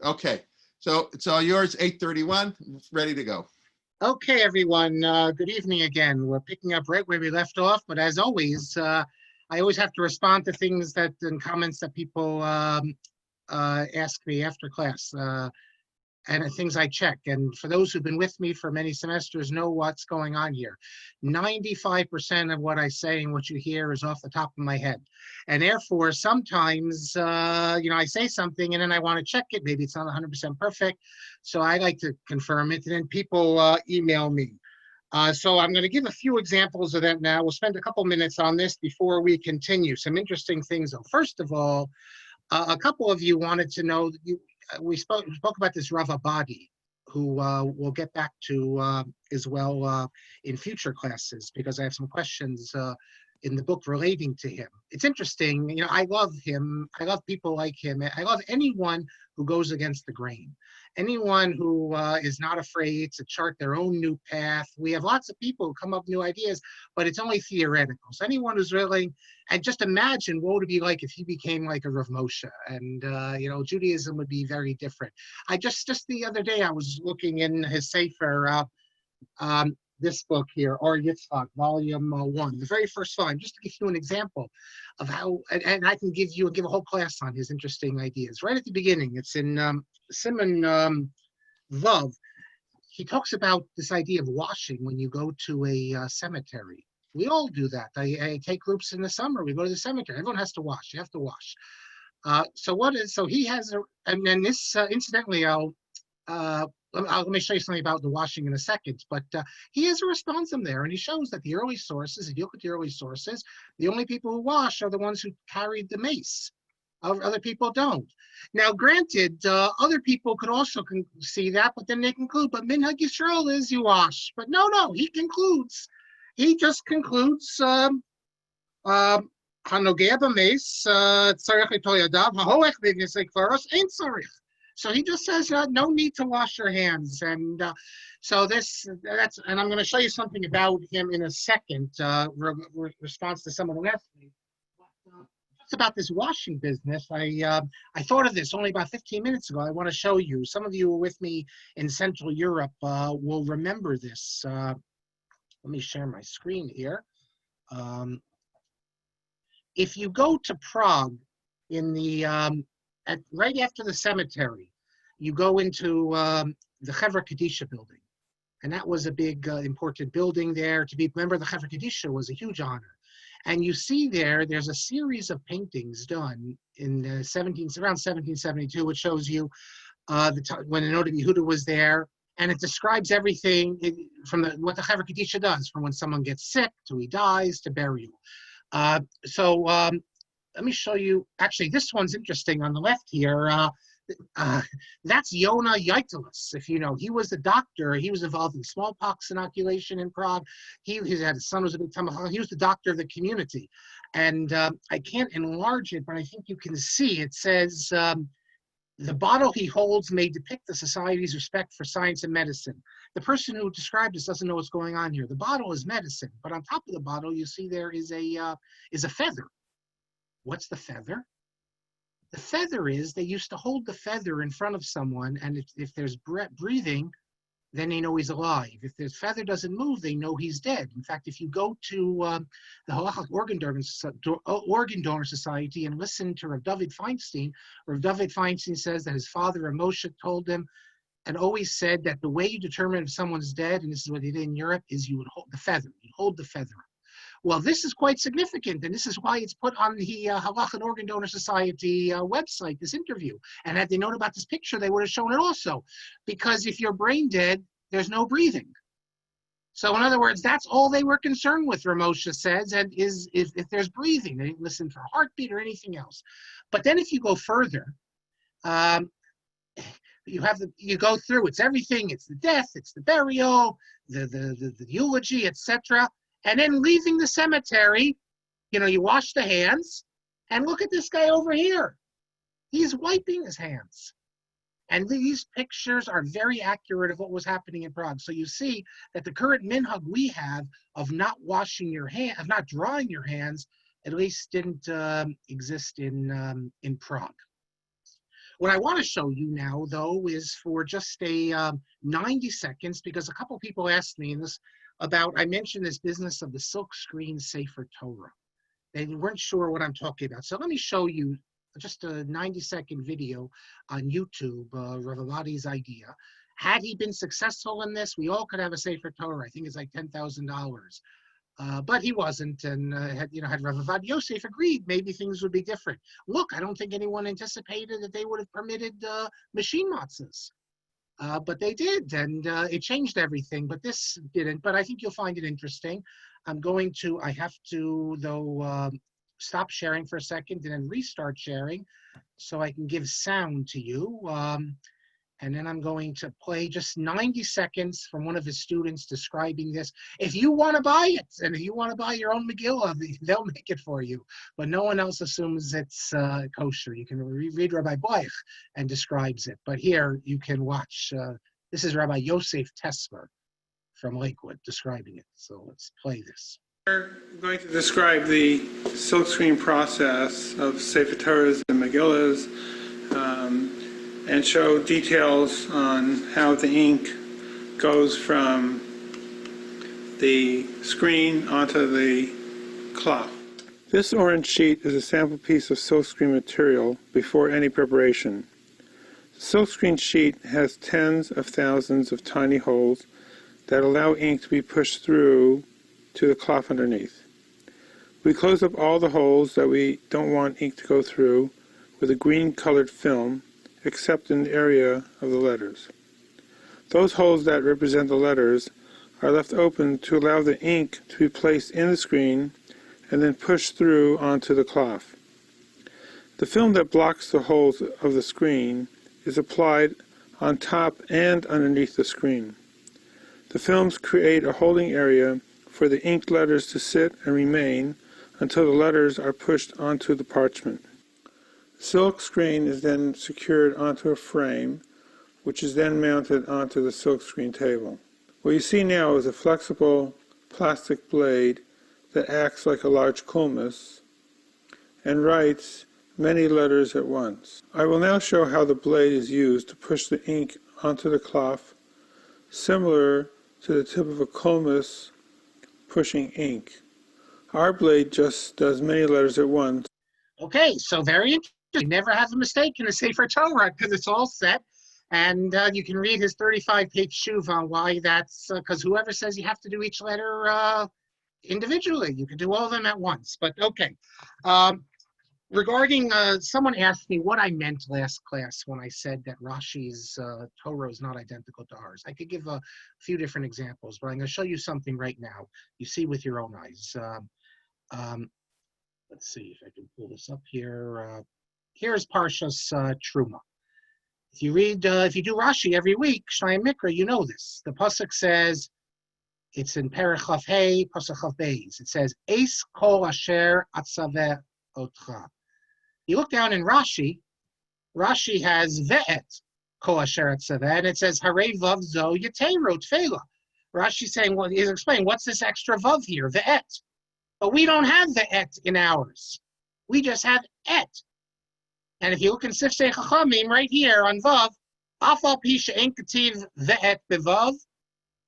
Okay, so it's all yours, 8:31, ready to go. Okay, everyone. Good evening again. We're picking up right where we left off, but as always, I always have to respond to things that and comments that people ask me after class. And things I check. And for those who've been with me for many semesters know what's going on here. 95% of what I say and what you hear is off the top of my head. And therefore, sometimes, I say something and then I want to check it. Maybe it's not 100% perfect. So I like to confirm it. And then people email me. So I'm going to give a few examples of that now. We'll spend a couple minutes on this before we continue. Some interesting things, though. First of all, a couple of you wanted to know, we spoke about this Rav Abadi, who we'll get back to as well in future classes, because I have some questions in the book relating to him. It's interesting, I love him. I love people like him. I love anyone who goes against the grain. Anyone who is not afraid to chart their own new path. We have lots of people who come up with new ideas, but it's only theoretical. So anyone who's really, and just imagine what would it be like if he became like a Rav Moshe, and Judaism would be very different. Just the other day I was looking in his Sefer, this book here, Or Yitzchak, volume 1, the very first line, just to give you an example of how, and I can give a whole class on his interesting ideas. Right at the beginning, it's in Siman Vav. He talks about this idea of washing when you go to a cemetery. We all do that. I take groups in the summer. We go to the cemetery. Everyone has to wash. You have to wash. So he has, and then this, incidentally, let me show you something about the washing in a second, but he has a responsum there, and he shows that the early sources, if you look at the early sources, the only people who wash are the ones who carried the mace. Other people don't. Now, granted, other people could also see that, but then they conclude, but Minhag Yisrael is you wash. But no, he just concludes, Hanogea b'meis, tzarich l'tol yadav, hahoech b'yisek klaros, ain't tzarich. So he just says no need to wash your hands, and so and I'm going to show you something about him in a second. Response to someone who asked me. It's about this washing business. I thought of this only about 15 minutes ago. I want to show you. Some of you who are with me in Central Europe will remember this. Let me share my screen here. If you go to Prague in the right after the cemetery, you go into the Chevra Kadisha building. And that was a big, important building there. To be a member of the Chevra Kadisha was a huge honor. And you see there's a series of paintings done in around 1772, which shows you when the Noda Yehuda was there. And it describes everything from what the Chevra Kadisha does, from when someone gets sick to he dies to burial. Let me show you. Actually, this one's interesting on the left here. That's Yona Yaitalis. If you know, he was a doctor. He was involved in smallpox inoculation in Prague. He had his son who was a big tamachal. He was the doctor of the community. And I can't enlarge it, but I think you can see it says, the bottle he holds may depict the society's respect for science and medicine. The person who described this doesn't know what's going on here. The bottle is medicine, but on top of the bottle, you see there is a feather. What's the feather? The feather is, they used to hold the feather in front of someone, and if there's breathing, then they know he's alive. If the feather doesn't move, they know he's dead. In fact, if you go to the Halachic Organ Donor Society and listen to Rav David Feinstein says that his father, Rav Moshe, told him and always said that the way you determine if someone's dead, and this is what they did in Europe, is you would hold the feather. You'd hold the feather. Well, this is quite significant, and this is why it's put on the Halachic Organ Donor Society website, this interview. And had they known about this picture, they would have shown it also. Because if you're brain dead, there's no breathing. So in other words, that's all they were concerned with, Ramosha says, and is if there's breathing. They didn't listen for heartbeat or anything else. But then if you go further, you go through, it's everything, it's the death, it's the burial, the eulogy, etc. And then leaving the cemetery, you wash the hands, and look at this guy over here. He's wiping his hands. And these pictures are very accurate of what was happening in Prague. So you see that the current minhag we have of not washing your hands, of not drying your hands, at least didn't exist in Prague. What I want to show you now, though, is for just a 90 seconds, because a couple people asked me I mentioned this business of the silk screen Sefer Torah. They weren't sure what I'm talking about. So let me show you just a 90-second video on YouTube, Rav Avadi's idea. Had he been successful in this, we all could have a Sefer Torah. I think it's like $10,000. But he wasn't, and had Rav Avad Yosef agreed, maybe things would be different. Look, I don't think anyone anticipated that they would have permitted machine matzahs. But they did, and it changed everything, but this didn't. But I think you'll find it interesting. I have to, though, stop sharing for a second and then restart sharing so I can give sound to you. And then I'm going to play just 90 seconds from one of his students describing this. If you want to buy it, and if you want to buy your own Megillah, they'll make it for you. But no one else assumes it's kosher. You can read Rabbi Boich and describes it. But here you can watch. This is Rabbi Yosef Tesmer from Lakewood describing it. So let's play this. We're going to describe the silkscreen process of Sefer Torahs and Megillahs, and show details on how the ink goes from the screen onto the cloth. This orange sheet is a sample piece of silkscreen material before any preparation. The silkscreen sheet has tens of thousands of tiny holes that allow ink to be pushed through to the cloth underneath. We close up all the holes that we don't want ink to go through with a green colored film, except in the area of the letters. Those holes that represent the letters are left open to allow the ink to be placed in the screen and then pushed through onto the cloth. The film that blocks the holes of the screen is applied on top and underneath the screen. The films create a holding area for the inked letters to sit and remain until the letters are pushed onto the parchment. The silk screen is then secured onto a frame, which is then mounted onto the silk screen table. What you see now is a flexible plastic blade that acts like a large kulmus and writes many letters at once. I will now show how the blade is used to push the ink onto the cloth, similar to the tip of a kulmus pushing ink. Our blade just does many letters at once. Okay, so very interesting. Never have a mistake in a Sefer Torah because it's all set. And you can read his 35-page shuv on why that's, because whoever says you have to do each letter individually, you can do all of them at once. But okay. Regarding, someone asked me what I meant last class when I said that Rashi's Torah is not identical to ours. I could give a few different examples, but I'm going to show you something right now. You see with your own eyes. Let's see if I can pull this up here. Here's Parshas Truma. If you read, if you do Rashi every week, Shnayim Mikra, you know this. The pasuk says, it's in Perek Chaf Hey, pasuk Chaf Beis. It says, Eis kol asher atzaveh otcha. You look down in Rashi, Rashi has ve'et kol asher atzaveh, and it says, Harei vav zo yeteiru tefela. Rashi's saying, well, he's explaining, what's this extra vav here, ve'et? But we don't have ve'et in ours. We just have et. And if you look in Sifsei Chachamim right here on Vav, Afal Pi she'en kativ ve'et bevav,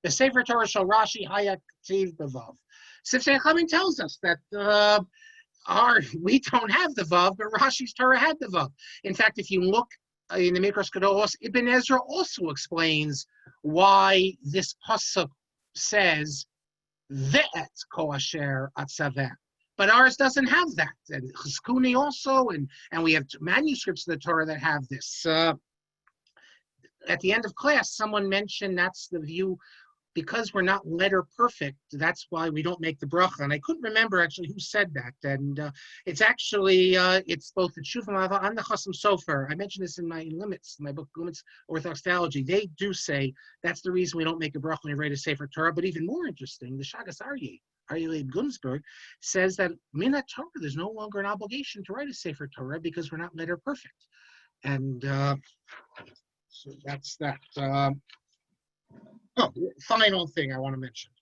the Sefer Torah shel Rashi hayat kativ bevav. Sifsei Chachamim tells us that we don't have the Vav, but Rashi's Torah had the Vav. In fact, if you look in the Mikras Gedolos, Ibn Ezra also explains why this pasuk says ve'et ko asher atzaveh. But ours doesn't have that. And Chizkuni also, and we have manuscripts of the Torah that have this. At the end of class, someone mentioned that's the view, because we're not letter perfect, that's why we don't make the bracha. And I couldn't remember actually who said that. And it's actually, it's both the Shulchan Aruch and the Chasam Sofer. I mentioned this in my Limits, my book, Limits Orthodox Theology. They do say that's the reason we don't make a bracha when we write a Sefer Torah. But even more interesting, the Shagas Aryeh Gunsberg says that Minat Torah, there's no longer an obligation to write a Sefer Torah because we're not letter perfect. And so that's that. Final thing I want to mention,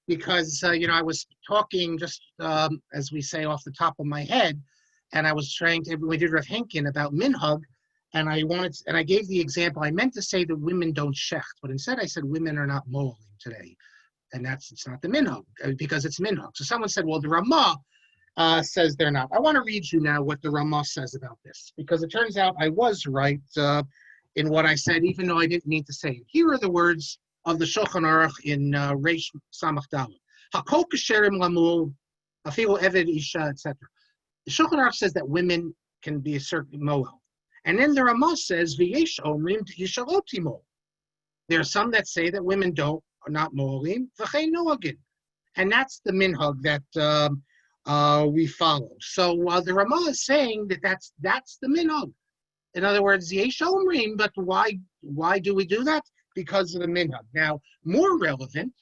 because I was talking just as we say off the top of my head, and I was trying to, we did Rav Henkin about minhag, And I gave the example. I meant to say that women don't shecht, but instead I said women are not moaling today. And it's not the minhag, because it's minhag. So someone said, well, the Ramah says they're not. I want to read you now what the Ramah says about this, because it turns out I was right in what I said, even though I didn't mean to say it. Here are the words of the Shulchan Aruch in Reish Samach Daled. Hakol kasherim lamul, afilu eved isha, etc. The Shulchan Aruch says that women can be a certain moel. And then the Ramah says, v'yesh omrim yishaloti mol. There are some that say that women are not moelim, v'chein noagin. And that's the minhag that we follow. So the Ramah is saying that that's the minhag. In other words, yesh omrim, but why do we do that? Because of the minhag. Now, more relevant,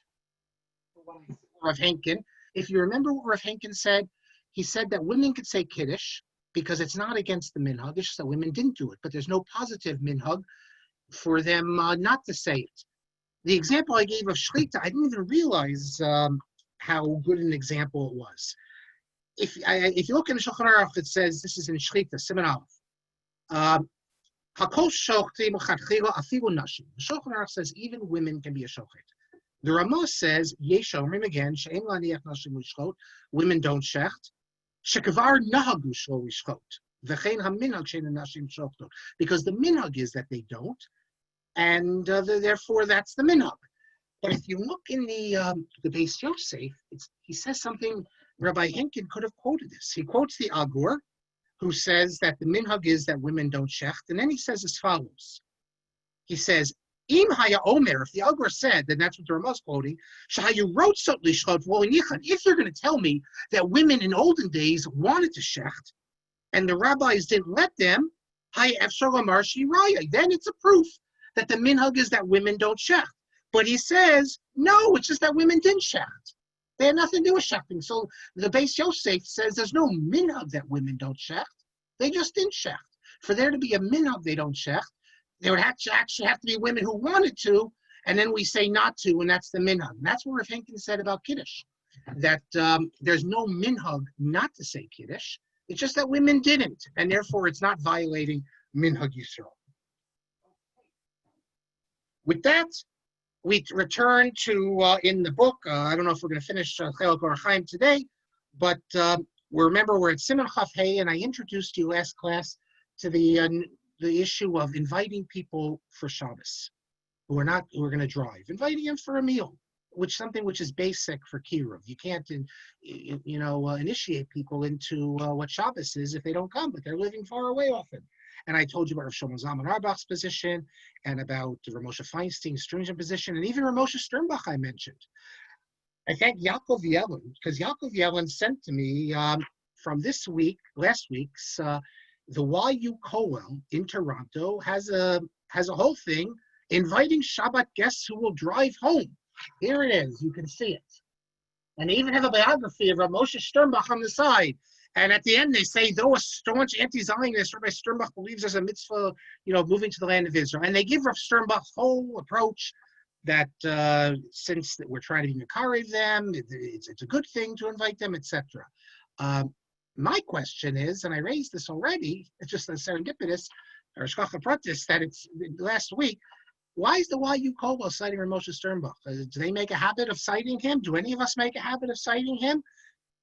Rav Henkin, if you remember what Rav Henkin said, he said that women could say Kiddush because it's not against the minhag, it's just that women didn't do it, but there's no positive minhag for them not to say it. The example I gave of Shlita, I didn't even realize how good an example it was. If you look in the Shulchan Aruch, it says, this is in Shlita, Siman Aleph. The Shulchan Aruch says even women can be a shochet. The Ramah says, Yesh omrim again, she'en laniach nashim lishchot, women don't shecht, shekavar nahagu shlo lishchot, v'chein haminhag she'en nashim shochtot, because the minhag is that they don't, and therefore that's the minhag. But if you look in the Beis Yosef, he says something. Rabbi Henkin could have quoted this. He quotes the Agur, who says that the minhag is that women don't shecht, and then he says as follows. He says, Im haya omer, if the Agur said, then that's what the Ramah is quoting, shahayu wrote if you're going to tell me that women in olden days wanted to shecht, and the rabbis didn't let them, then it's a proof that the minhag is that women don't shecht. But he says, no, it's just that women didn't shecht. They had nothing to do with shechting. So the Beis Yosef says there's no minhag that women don't shecht. They just didn't shecht. For there to be a minhag they don't shecht, there would actually have to be women who wanted to, and then we say not to, and that's the minhag. And that's what Rav Henkin said about Kiddush, that there's no minhag not to say Kiddush. It's just that women didn't, and therefore it's not violating minhag Yisrael. With that, we return to, in the book, I don't know if we're going to finish Chelek or Chaim today, but remember we're at Siman Chaf Hey, and I introduced you last class to the issue of inviting people for Shabbos who are going to drive, inviting them for a meal, something which is basic for Eruv. You can't, initiate people into what Shabbos is if they don't come, but they're living far away often. And I told you about Rav Shlomo Zalman Auerbach's position, and about Rav Moshe Feinstein's stringent position, and even Rav Moshe Sternbach I mentioned. I thank Yaakov Yellen, because Yaakov Yellen sent to me from last week's, the YU Koel in Toronto has a whole thing inviting Shabbat guests who will drive home. Here it is, you can see it. And they even have a biography of Rav Moshe Sternbach on the side. And at the end, they say, though a staunch anti-Zionist, Rabbi Sternbach believes there's a mitzvah, moving to the land of Israel. And they give Rav Sternbach's whole approach that since we're trying to be makarev them, it's a good thing to invite them, etc. My question is, and I raised this already, it's just a serendipitous, or shkacha pratis, that it's last week, why is the YU Kovel citing Rav Moshe Sternbach? Do they make a habit of citing him? Do any of us make a habit of citing him?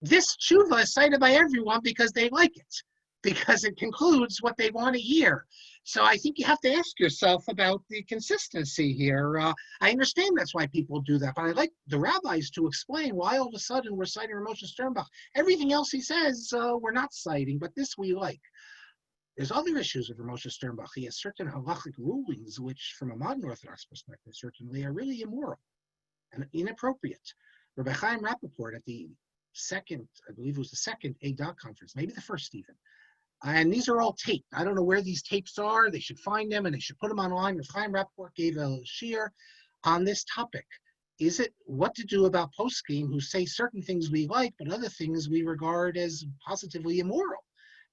This tshuva is cited by everyone because they like it, because it concludes what they want to hear. So I think you have to ask yourself about the consistency here. I understand that's why people do that, but I'd like the rabbis to explain why all of a sudden we're citing Rav Moshe Sternbach. Everything else he says we're not citing, but this we like. There's other issues with Rav Moshe Sternbach. He has certain halachic rulings which, from a modern Orthodox perspective, certainly are really immoral and inappropriate. Rabbi Chaim Rappaport at the second, I believe it was the second ADOC conference, maybe the first even. And these are all taped. I don't know where these tapes are. They should find them and they should put them online. Chaim Rappaport gave a shiur on this topic. Is it what to do about poskim who say certain things we like, but other things we regard as positively immoral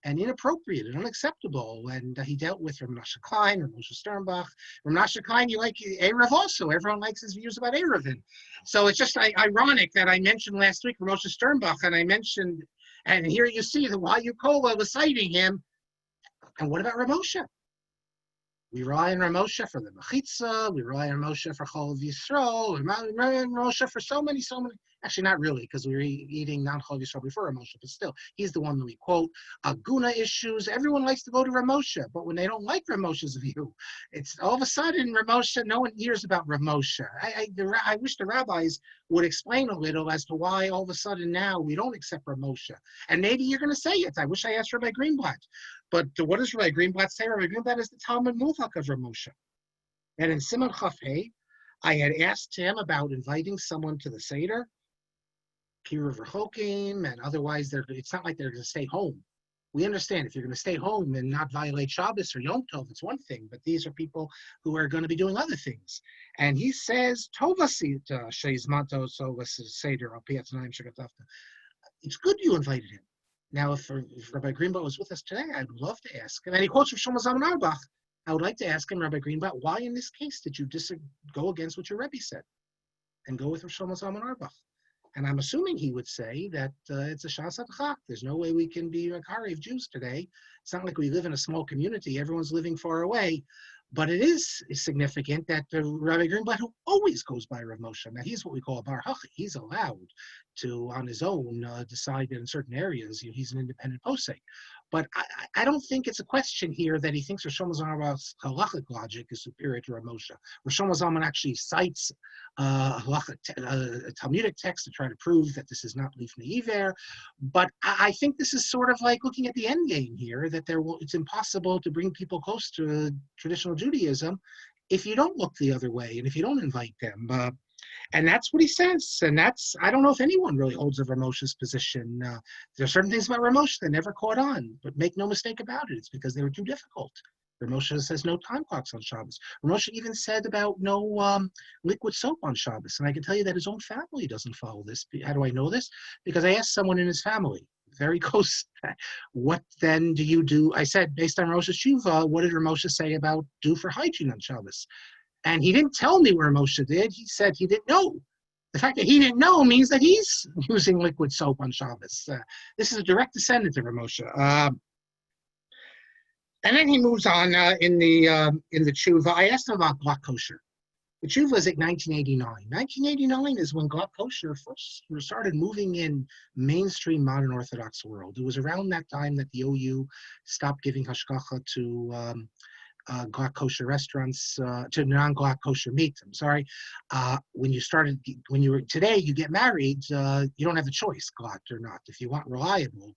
and inappropriate and unacceptable? And he dealt with Rav Menashe Klein, Rav Moshe Sternbach. Rav Menashe Klein, you like Eruv also. Everyone likes his views about Eruv. So it's just ironic that I mentioned last week Rav Moshe Sternbach, and I mentioned, and here you see the YU Kola was citing him. And what about Rav Moshe? We rely on Ramosha for the Mechitza. We rely on Ramosha for Chol Yisrael. We rely on Ramosha for so many. Actually, not really, because we were eating non-Chol Yisrael before Ramosha, but still, he's the one that we quote. Aguna issues, everyone likes to go to Ramosha, but when they don't like Ramosha's view, it's all of a sudden Ramosha, no one hears about Ramosha. I wish the rabbis would explain a little as to why all of a sudden now we don't accept Ramosha. And maybe you're going to say it. I wish I asked Rabbi Greenblatt. But what does Rabbi Greenblatt say? Rabbi Greenblatt is the Talmud Muvak of Ramosha. And in Simon Chaf Hey, I had asked him about inviting someone to the Seder, Kiruv Rechokim, and otherwise it's not like they're going to stay home. We understand if you're going to stay home and not violate Shabbos or Yom Tov, it's one thing, but these are people who are going to be doing other things. And he says, Tovasit Sheizmanto Seder it's good you invited him. Now, if Rabbi Greenblatt was with us today, I'd love to ask him. And he quotes from Shlomo Zalman Auerbach. I would like to ask him, Rabbi Greenblatt, why in this case did you go against what your Rebbe said and go with Shlomo Zalman Auerbach? And I'm assuming he would say that it's a Shas HaTchak. There's no way we can be Makari of Jews today. It's not like we live in a small community. Everyone's living far away. But it is significant that Rabbi Greenblatt, who always goes by Rav Moshe, now he's what we call a bar hachi. He's allowed to, on his own, decide that in certain areas he's an independent posek. But I don't think it's a question here that he thinks Rosh Hashanah's halachic logic is superior to Rav Moshe. Rosh Hashanah actually cites a Talmudic text to try to prove that this is not lifnei iver. But I think this is sort of like looking at the end game here, that it's impossible to bring people close to traditional Judaism if you don't look the other way and if you don't invite them. And that's what he says. And I don't know if anyone really holds of Ramosha's position. There are certain things about Ramosha that never caught on, but make no mistake about it, it's because they were too difficult. Ramosha says no time clocks on Shabbos. Ramosha even said about no liquid soap on Shabbos. And I can tell you that his own family doesn't follow this. How do I know this? Because I asked someone in his family, very close, what then do you do? I said, based on Ramosha's Shuvah, what did Ramosha say about do for hygiene on Shabbos? And he didn't tell me where Moshe did. He said he didn't know. The fact that he didn't know means that he's using liquid soap on Shabbos. This is a direct descendant of Moshe. And then he moves on in the tshuva. I asked him about Glatt Kosher. The tshuva is at 1989. 1989 is when Glatt Kosher first started moving in mainstream modern Orthodox world. It was around that time that the OU stopped giving hashgacha to Glatt Kosher restaurants, to non-Glatt Kosher meat. I'm sorry. Today you get married, you don't have a choice, Glatt or not. If you want reliable,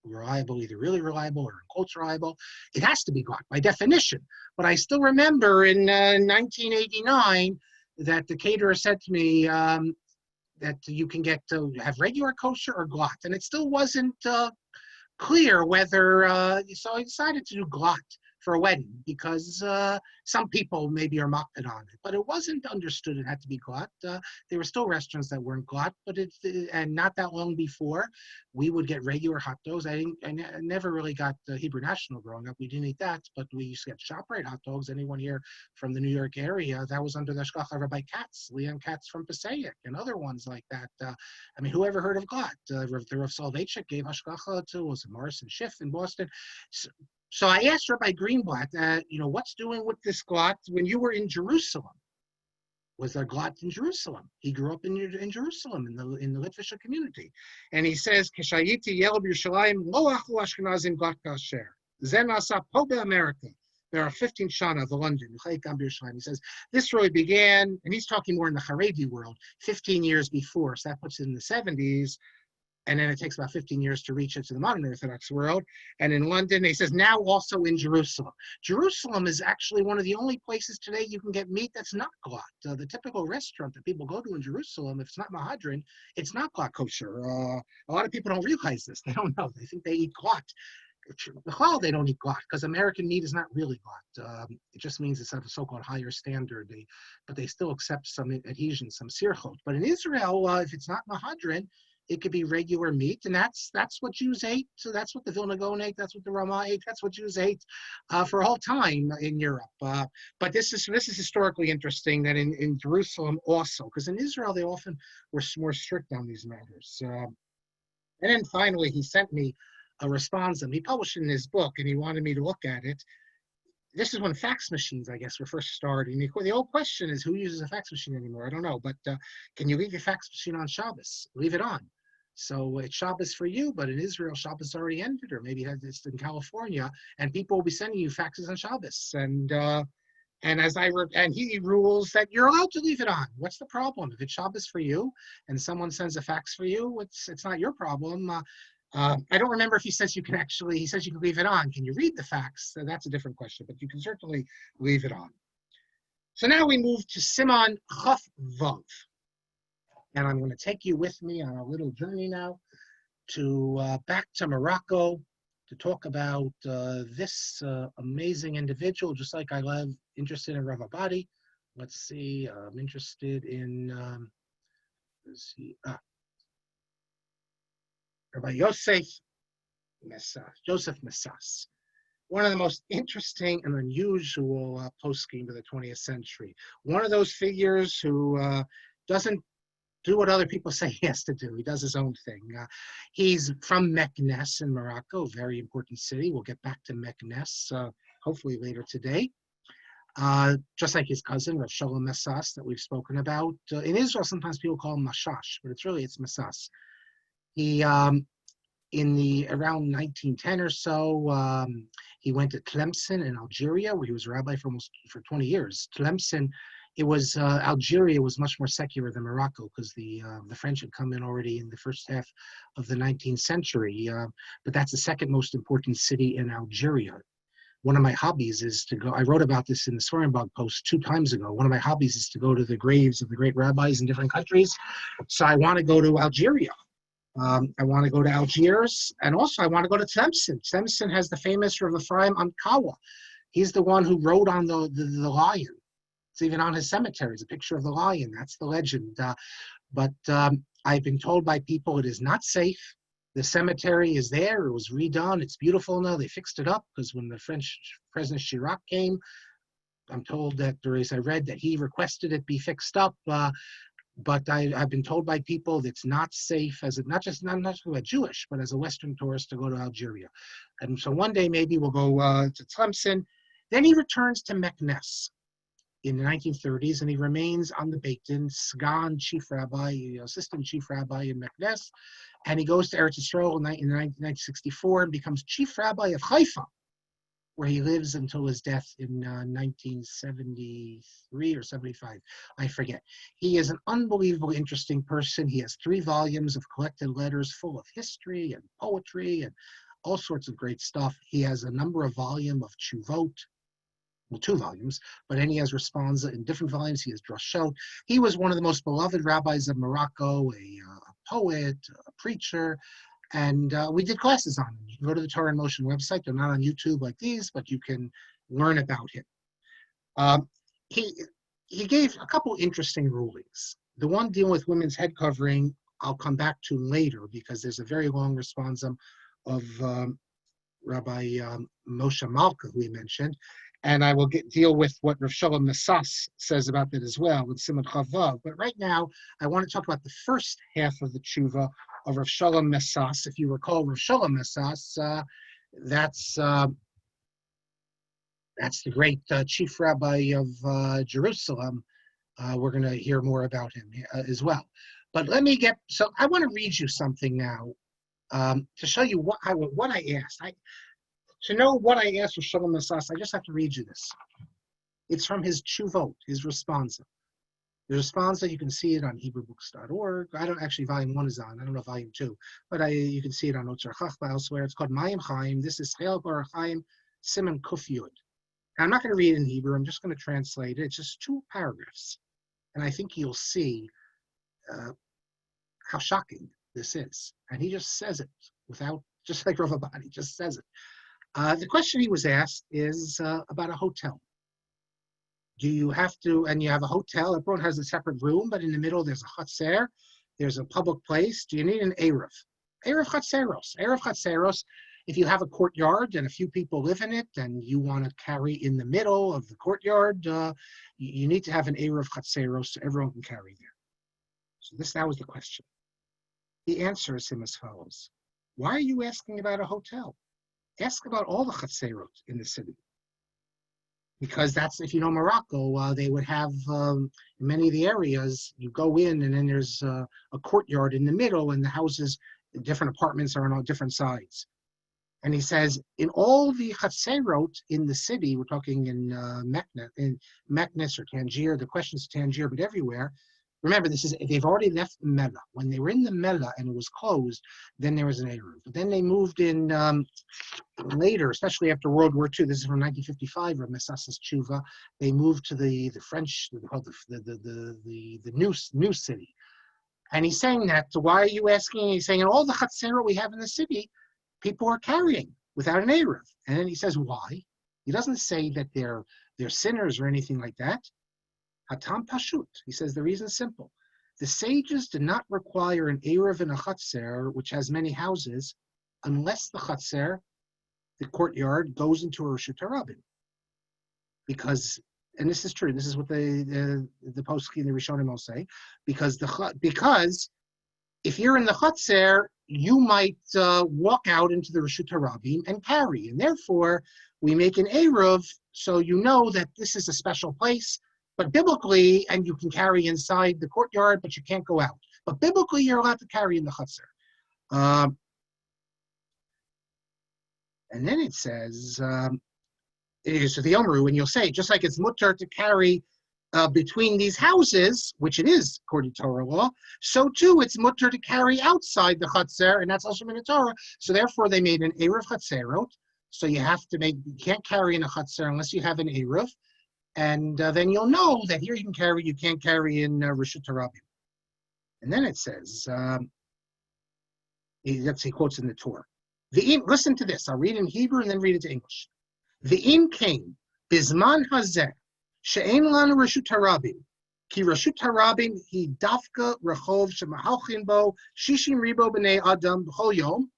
either really reliable or in quotes reliable, it has to be Glatt by definition. But I still remember in 1989 that the caterer said to me that you can get to have regular kosher or Glatt, and it still wasn't clear whether. So I decided to do Glatt for a wedding because some people maybe are mocked on it, but it wasn't understood it had to be Glatt. There were still restaurants that weren't Glatt, but and not that long before, we would get regular hot dogs. I never really got Hebrew National growing up. We didn't eat that, but we used to get ShopRite hot dogs. Anyone here from the New York area, that was under the Hashgacha of Rabbi Katz, Leon Katz from Passaic, and other ones like that. I mean, who ever heard of Glatt? The Rav Soloveitchik gave Hashgacha to, was it Morris and Schiff in Boston? So I asked Rabbi Greenblatt, what's doing with this Glatt when you were in Jerusalem? Was there Glatt in Jerusalem? He grew up in Jerusalem in the Litvisha community, and he says, "Kishayiti Yelab Yerushalayim lo achu Ashkenazim Glatt Kosher. Zen asa po be'Amerika. There are 15 shana of London. He says this really began, and he's talking more in the Haredi world, 15 years before. So that puts it in the 70s. And then it takes about 15 years to reach into the modern Orthodox world. And in London, he says, now also in Jerusalem. Jerusalem is actually one of the only places today you can get meat that's not Glatt. The typical restaurant that people go to in Jerusalem, if it's not Mahadran, it's not Glatt Kosher. A lot of people don't realize this. They don't know. They think they eat Glatt. They don't eat Glatt because American meat is not really Glatt. It just means it's at a so-called higher standard. But they still accept some adhesion, some sirchot. But in Israel, if it's not Mahadran, it could be regular meat, and that's what Jews ate. So that's what the Vilna Gaon ate. That's what the Ramah ate. That's what Jews ate for all time in Europe. But this is historically interesting that in Jerusalem also, because in Israel they often were more strict on these matters. And then finally he sent me a response, and he published it in his book, and he wanted me to look at it. this is when fax machines, I guess, were first started. And the old question is, who uses a fax machine anymore? I don't know, but can you leave your fax machine on Shabbos? Leave it on. So it's Shabbos for you, but in Israel, Shabbos already ended, or maybe it's in California, and people will be sending you faxes on Shabbos. And he rules that you're allowed to leave it on. What's the problem? If it's Shabbos for you, and someone sends a fax for you, it's not your problem. I don't remember if he says you can actually. He says you can leave it on. Can you read the fax? So that's a different question, but you can certainly leave it on. So now we move to Siman Chaf Vav. And I'm going to take you with me on a little journey now to back to Morocco to talk about this amazing individual, just like I love interested in Rav Abadi. Let's see, I'm interested in, let's see, Rabbi Yosef Messas, one of the most interesting and unusual poskim of the 20th century. One of those figures who doesn't do what other people say he has to do. He does his own thing. He's from Meknes in Morocco, a very important city. We'll get back to Meknes hopefully later today. Just like his cousin, Rav Shalom Messas, that we've spoken about. In Israel, sometimes people call him Mashash, but it's Messas. He, in the around 1910 or so, he went to Tlemcen in Algeria, where he was a rabbi for 20 years. Tlemcen, Algeria was much more secular than Morocco because the French had come in already in the first half of the 19th century. But that's the second most important city in Algeria. One of my hobbies is to go, I wrote about this in the Svarenbog post 2 times ago. One of my hobbies is to go to the graves of the great rabbis in different countries. So I want to go to Algeria. I want to go to Algiers, and also I want to go to Tlemcen. Tlemcen has the famous Rav Ephraim Ankawa. He's the one who wrote on the lion. It's even on his cemetery. It's a picture of the lion. That's the legend. But I've been told by people it is not safe. The cemetery is there. It was redone. It's beautiful now. They fixed it up because when the French President Chirac came, I'm told that I read that he requested it be fixed up. But I've been told by people that it's not safe not just a Jewish, but as a Western tourist to go to Algeria. And so one day maybe we'll go to Tlemcen. Then he returns to Meknes in the 1930s, and he remains on the Beit Din, Sgan, chief rabbi, assistant chief rabbi in Meknes, and he goes to Eretz Yisrael in 1964 and becomes chief rabbi of Haifa, where he lives until his death in 1973 or 75, I forget. He is an unbelievably interesting person. He has 3 volumes of collected letters full of history and poetry and all sorts of great stuff. He has a number of volumes of Chuvot, well, 2 volumes, but then he has responsa in different volumes. He has drashot. He was one of the most beloved rabbis of Morocco, a poet, a preacher, and we did classes on him. You can go to the Torah in Motion website. They're not on YouTube like these, but you can learn about him. He gave a couple interesting rulings. The one dealing with women's head covering, I'll come back to later because there's a very long responsum of Rabbi Moshe Malka, who we mentioned, and I will deal with what Rav Shalom Messas says about that as well with Siman Chaf Vav. But right now, I want to talk about the first half of the tshuva of Rav Shalom Messas. If you recall, Rav Shalom Messas, that's the great chief rabbi of Jerusalem. We're going to hear more about him as well. But I want to read you something now to show you what I asked. To know what I asked for Shalom Messas, I just have to read you this. It's from his Chuvot, his responsa. The responsa, you can see it on HebrewBooks.org. Volume 1 is on. I don't know Volume 2, but you can see it on Otzar Chachma elsewhere. It's called Mayim Chaim. This is Chel Bar Chaim Siman Kuf Yud. I'm not going to read it in Hebrew. I'm just going to translate it. It's just 2 paragraphs, and I think you'll see how shocking this is. And he just says it just like Rav Abadi, just says it. The question he was asked is about a hotel. Do you have to, and you have a hotel, everyone has a separate room, but in the middle there's a chatzer, there's a public place. Do you need an Eruv? Eruv chatzeros. If you have a courtyard and a few people live in it and you want to carry in the middle of the courtyard, you need to have an Eruv chatzeros so everyone can carry there. So that was the question. He answers him as follows. Why are you asking about a hotel? Ask about all the chatzerot in the city. because that's, if you know Morocco, they would have, in many of the areas, you go in and then there's a courtyard in the middle and the houses, different apartments are on all different sides. And he says, in all the Chatzerot in the city, we're talking in Meknes or Tangier, the question's Tangier, but everywhere. Remember, they've already left the Mela. When they were in the Mela and it was closed, then there was an Eruv. But then they moved in later, especially after World War II. This is from 1955, or Messas's Tshuva. They moved to the French, the new city. And he's saying that, so why are you asking? He's saying, in all the Chatzerot we have in the city, people are carrying without an Eruv. And then he says, why? He doesn't say that they're sinners or anything like that. Hatam Pashut. He says the reason is simple. The sages did not require an Eruv in a Chatzer, which has many houses, unless the Chatzer, the courtyard, goes into a Reshut HaRabim. Because, and this is true, this is what the poskim, the Rishonim will say, because if you're in the Chatzer, you might walk out into the Reshut HaRabim and carry. And therefore, we make an Eruv so you know that this is a special place, but biblically, and you can carry inside the courtyard, but you can't go out. But biblically, you're allowed to carry in the Chatzer. And then it says, it is the Omru, and you'll say, just like it's mutter to carry between these houses, which it is according to Torah law, so too it's mutter to carry outside the Chatzer, and that's also in the Torah. So therefore, they made an Eruv Chatzerot. So you can't carry in a Chatzer unless you have an Eruv. And then you'll know that here you can't carry in Reshut HaRabim. And then it says, let's see, quotes in the Torah. Listen to this. I'll read in Hebrew and then read it to English. V'im came bizman hazeh she'en lanu Reshut HaRabim ki Reshut HaRabim hi dafka rechov shemahalchin bo shishim ribo b'nei adam b'chol yom.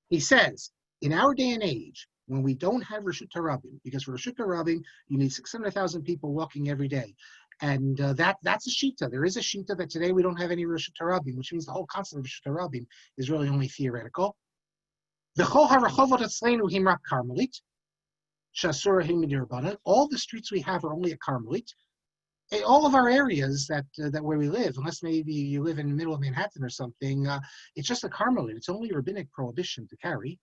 He says, in our day and age, when we don't have Reshut HaRabim, because for Reshut HaRabim, you need 600,000 people walking every day. And that's a shita. There is a shita that today we don't have any Reshut HaRabim, which means the whole concept of Reshut HaRabim is really only theoretical. All the streets we have are only a Carmelite. All of our areas that where we live, unless maybe you live in the middle of Manhattan or something, it's just a Carmelite. It's only rabbinic prohibition to carry.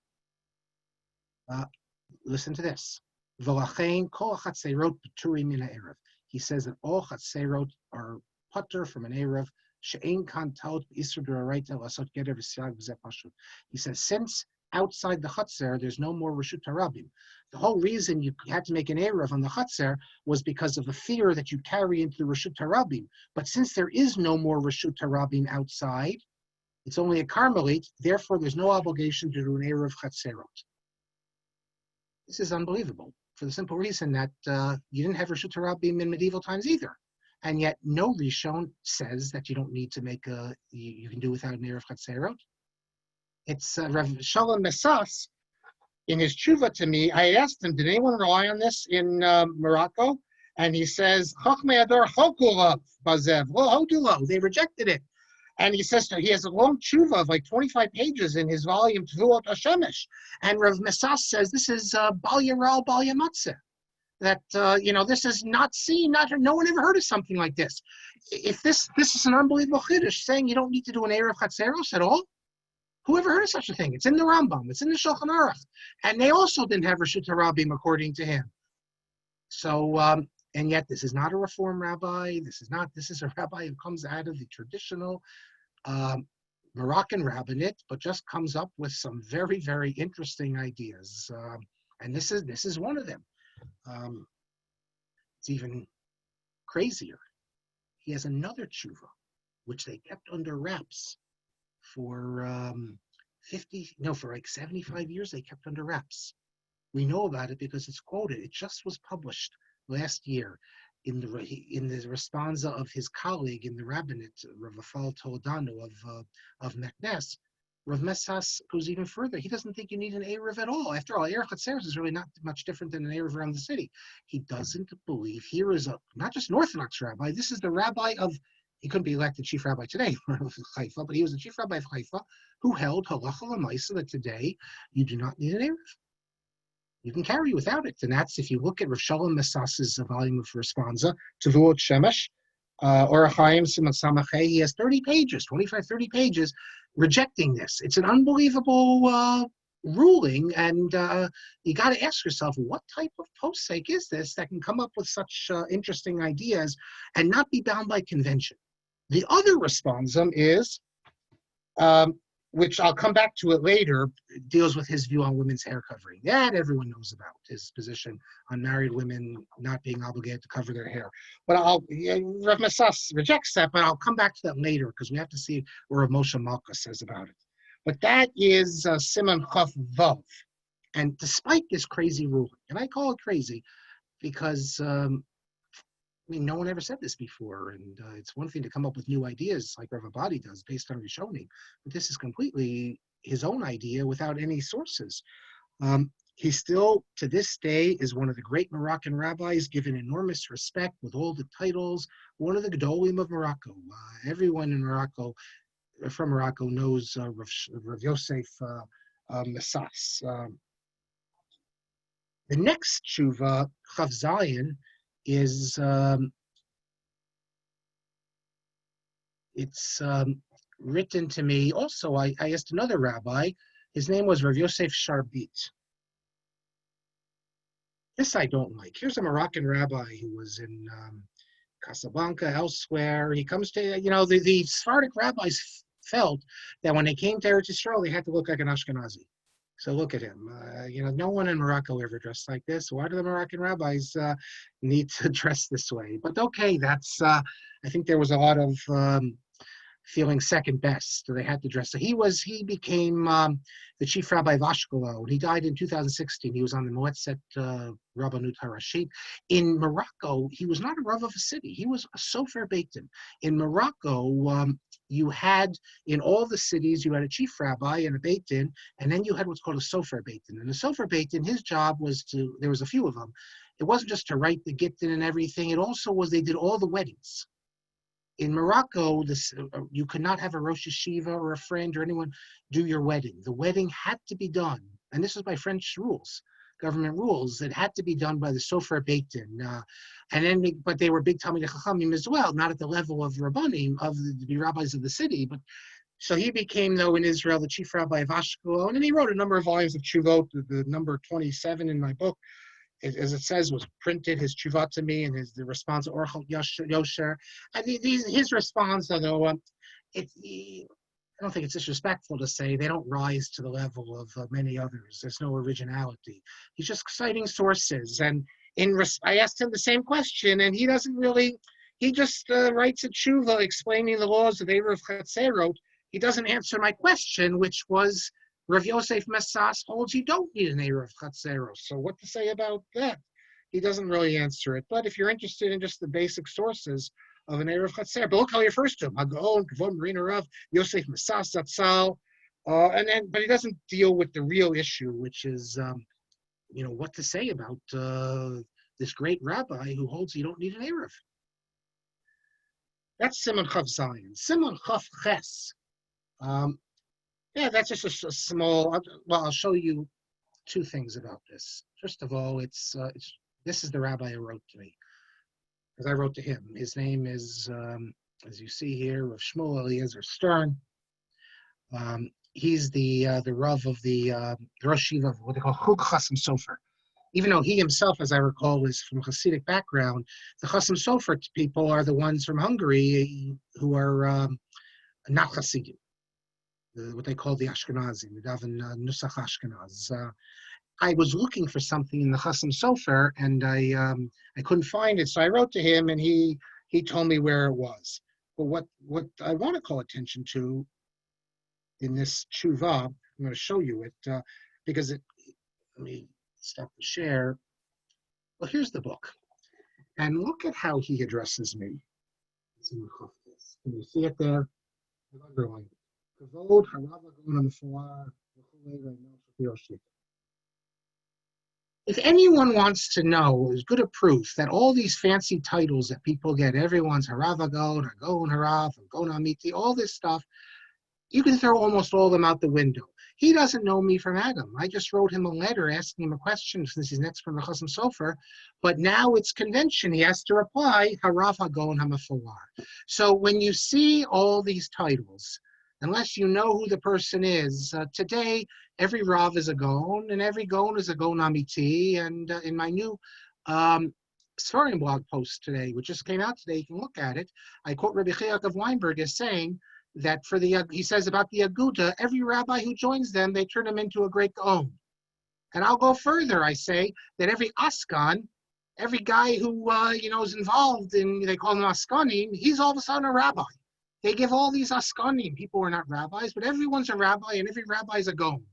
Listen to this. He says that all chatzerot are putter from an Eruv. He says, since outside the Chatzer, there's no more Reshut HaRabim. The whole reason you had to make an Eruv on the Chatzer was because of the fear that you carry into the Reshut HaRabim. But since there is no more Reshut HaRabim outside, it's only a Carmelite, therefore there's no obligation to do an Eruv Chatzerot. This is unbelievable, for the simple reason that you didn't have Reshut HaRabim in medieval times either. And yet no Rishon says that you don't need to make you can do without an Eruv Chatzerot. It's Rav Shalom Messas, in his tshuva to me, I asked him, did anyone rely on this in Morocco? And he says, they rejected it. And he says, he has a long tshuva of like 25 pages in his volume, Tvuot Hashemesh. And Rav Messas says, this is Bal Yaral Bal Yamatzeh. That, this is not seen, no one ever heard of something like this. If this is an unbelievable chiddush, saying you don't need to do an Eruv Chatzeros at all, who ever heard of such a thing? It's in the Rambam, it's in the Shulchan Aruch. And they also didn't have Reshut HaRabim according to him. So, and yet this is not a Reform rabbi, this is a rabbi who comes out of the traditional Moroccan rabbinate, but just comes up with some very, very interesting ideas. And this is one of them. It's even crazier. He has another tshuva, which they kept under wraps for for like 75 years. They kept under wraps. We know about it because it's quoted. It just was published last year in the responsa of his colleague in the rabbinate, Rav Afal Toledano of Meknes. Rav Messas goes even further. He doesn't think you need an Eruv at all. After all, Eruv Chatzeros is really not much different than an Eruv around the city. He doesn't believe here is not just an Orthodox rabbi. This is the rabbi of, he couldn't be elected chief rabbi today, Haifa, but he was the chief rabbi of Haifa who held halacha l'maisa that today you do not need an Eruv. you can carry without it. And that's if you look at Rav Shalom Mesas's volume of Responsa, Tevuot Shemesh, or Chaim Soloveitchik, he has 30 pages, 25, 30 pages rejecting this. It's an unbelievable ruling, and you got to ask yourself, what type of posek is this that can come up with such interesting ideas and not be bound by convention? The other responsum is, which I'll come back to it later, deals with his view on women's hair covering. That everyone knows about, his position on married women not being obligated to cover their hair. But Rav Mesas rejects that, but I'll come back to that later because we have to see what Rav Moshe Malka says about it. But that is Siman Chaf Vav. And despite this crazy ruling, and I call it crazy because no one ever said this before, and it's one thing to come up with new ideas like Rav Abadi does based on Rishonim, but this is completely his own idea without any sources. He still, to this day, is one of the great Moroccan rabbis, given enormous respect with all the titles, one of the Gedolim of Morocco. Everyone in Morocco, from Morocco, knows Rav Yosef Mesas. The next tshuva, Chav Zayin, is it's written to me. Also, I asked another rabbi. His name was Rav Yosef Sharbit. This I don't like. Here's a Moroccan rabbi who was in Casablanca, elsewhere. He comes to, the Sephardic rabbis felt that when they came to Eretz Yisrael, they had to look like an Ashkenazi. So look at him. No one in Morocco ever dressed like this. Why do the Moroccan rabbis need to dress this way? But okay, that's. I think there was a lot of feeling second best. So they had to dress. So he became the chief rabbi of Ashkelon. He died in 2016. He was on the Moetzet Rabbanut Harashit. In Morocco, he was not a rav of a city. He was a sofer beitin. In Morocco, you had, in all the cities, you had a chief rabbi and a beitin, and then you had what's called a sofer beitin. And the sofer beitin, his job was there was a few of them. It wasn't just to write the gittin and everything. It also was, they did all the weddings. In Morocco, you could not have a Rosh Yeshiva or a friend or anyone do your wedding. The wedding had to be done, and this was by French rules, government rules. It had to be done by the Sofer Beitin, but they were big Talmidei Chachamim as well, not at the level of Rabbanim, of the rabbis of the city. But so he became, though, in Israel, the chief rabbi of Ashkelon, and he wrote a number of volumes of Tshuvot. The number 27 in my book, as it says, was printed, his tshuva to me, and the response to Orchot Yosher. And his response, although I don't think it's disrespectful to say they don't rise to the level of many others. There's no originality. He's just citing sources. And I asked him the same question, and he doesn't really, he just writes a tshuva explaining the laws of Eruv Chatzerot. He doesn't answer my question, which was, Rav Yosef Mesas holds you don't need an Eruv Chatzerot. So what to say about that? He doesn't really answer it. But if you're interested in just the basic sources of an Eruv Chatzerot, but look how he refers to him: Hagaon, Kavod Marina Rav, Yosef Mesas Zatzal, but he doesn't deal with the real issue, which is, what to say about this great rabbi who holds you don't need an Eruv. That's Siman Chaf Zayin. Siman Chaf Ches. That's just a small. Well, I'll show you two things about this. First of all, this is the rabbi who wrote to me, because I wrote to him. His name is, as you see here, Rav Shmuel Eliezer Stern. He's the Rav of the Rosh Yeshiva of what they call Chug Chasam Sofer. Even though he himself, as I recall, is from Hasidic background, the Chasam Sofer people are the ones from Hungary who are not Hasidim. What they call the Ashkenazim, the Daven Nusach Ashkenaz. I was looking for something in the Chasam Sofer, and I couldn't find it, so I wrote to him, and he told me where it was. But what I want to call attention to in this tshuva, I'm going to show you it, because let me stop the share. Well, here's the book, and look at how he addresses me. Can you see it there? I've underlined it. If anyone wants to know, is good a proof that all these fancy titles that people get, everyone's Harav Agon, Agon Harav, Agon Amiti, all this stuff, you can throw almost all of them out the window. He doesn't know me from Adam. I just wrote him a letter asking him a question since he's next from the Chaim Sofer. But now it's convention. He has to reply, Harav HaGaon HaMefawar. So when you see all these titles, unless you know who the person is, today every Rav is a Gaon, and every Gaon is a Gaon Amiti. And in my new Sfarim blog post today, which just came out today, you can look at it. I quote Rabbi Chayak of Weinberg as saying that he says about the Aguda, every rabbi who joins them, they turn him into a great Gaon. And I'll go further. I say that every Askan, every guy who is involved in, they call them Askanim, he's all of a sudden a rabbi. They give all these Askanim, people who are not rabbis, but everyone's a rabbi and every rabbi is a Gaon.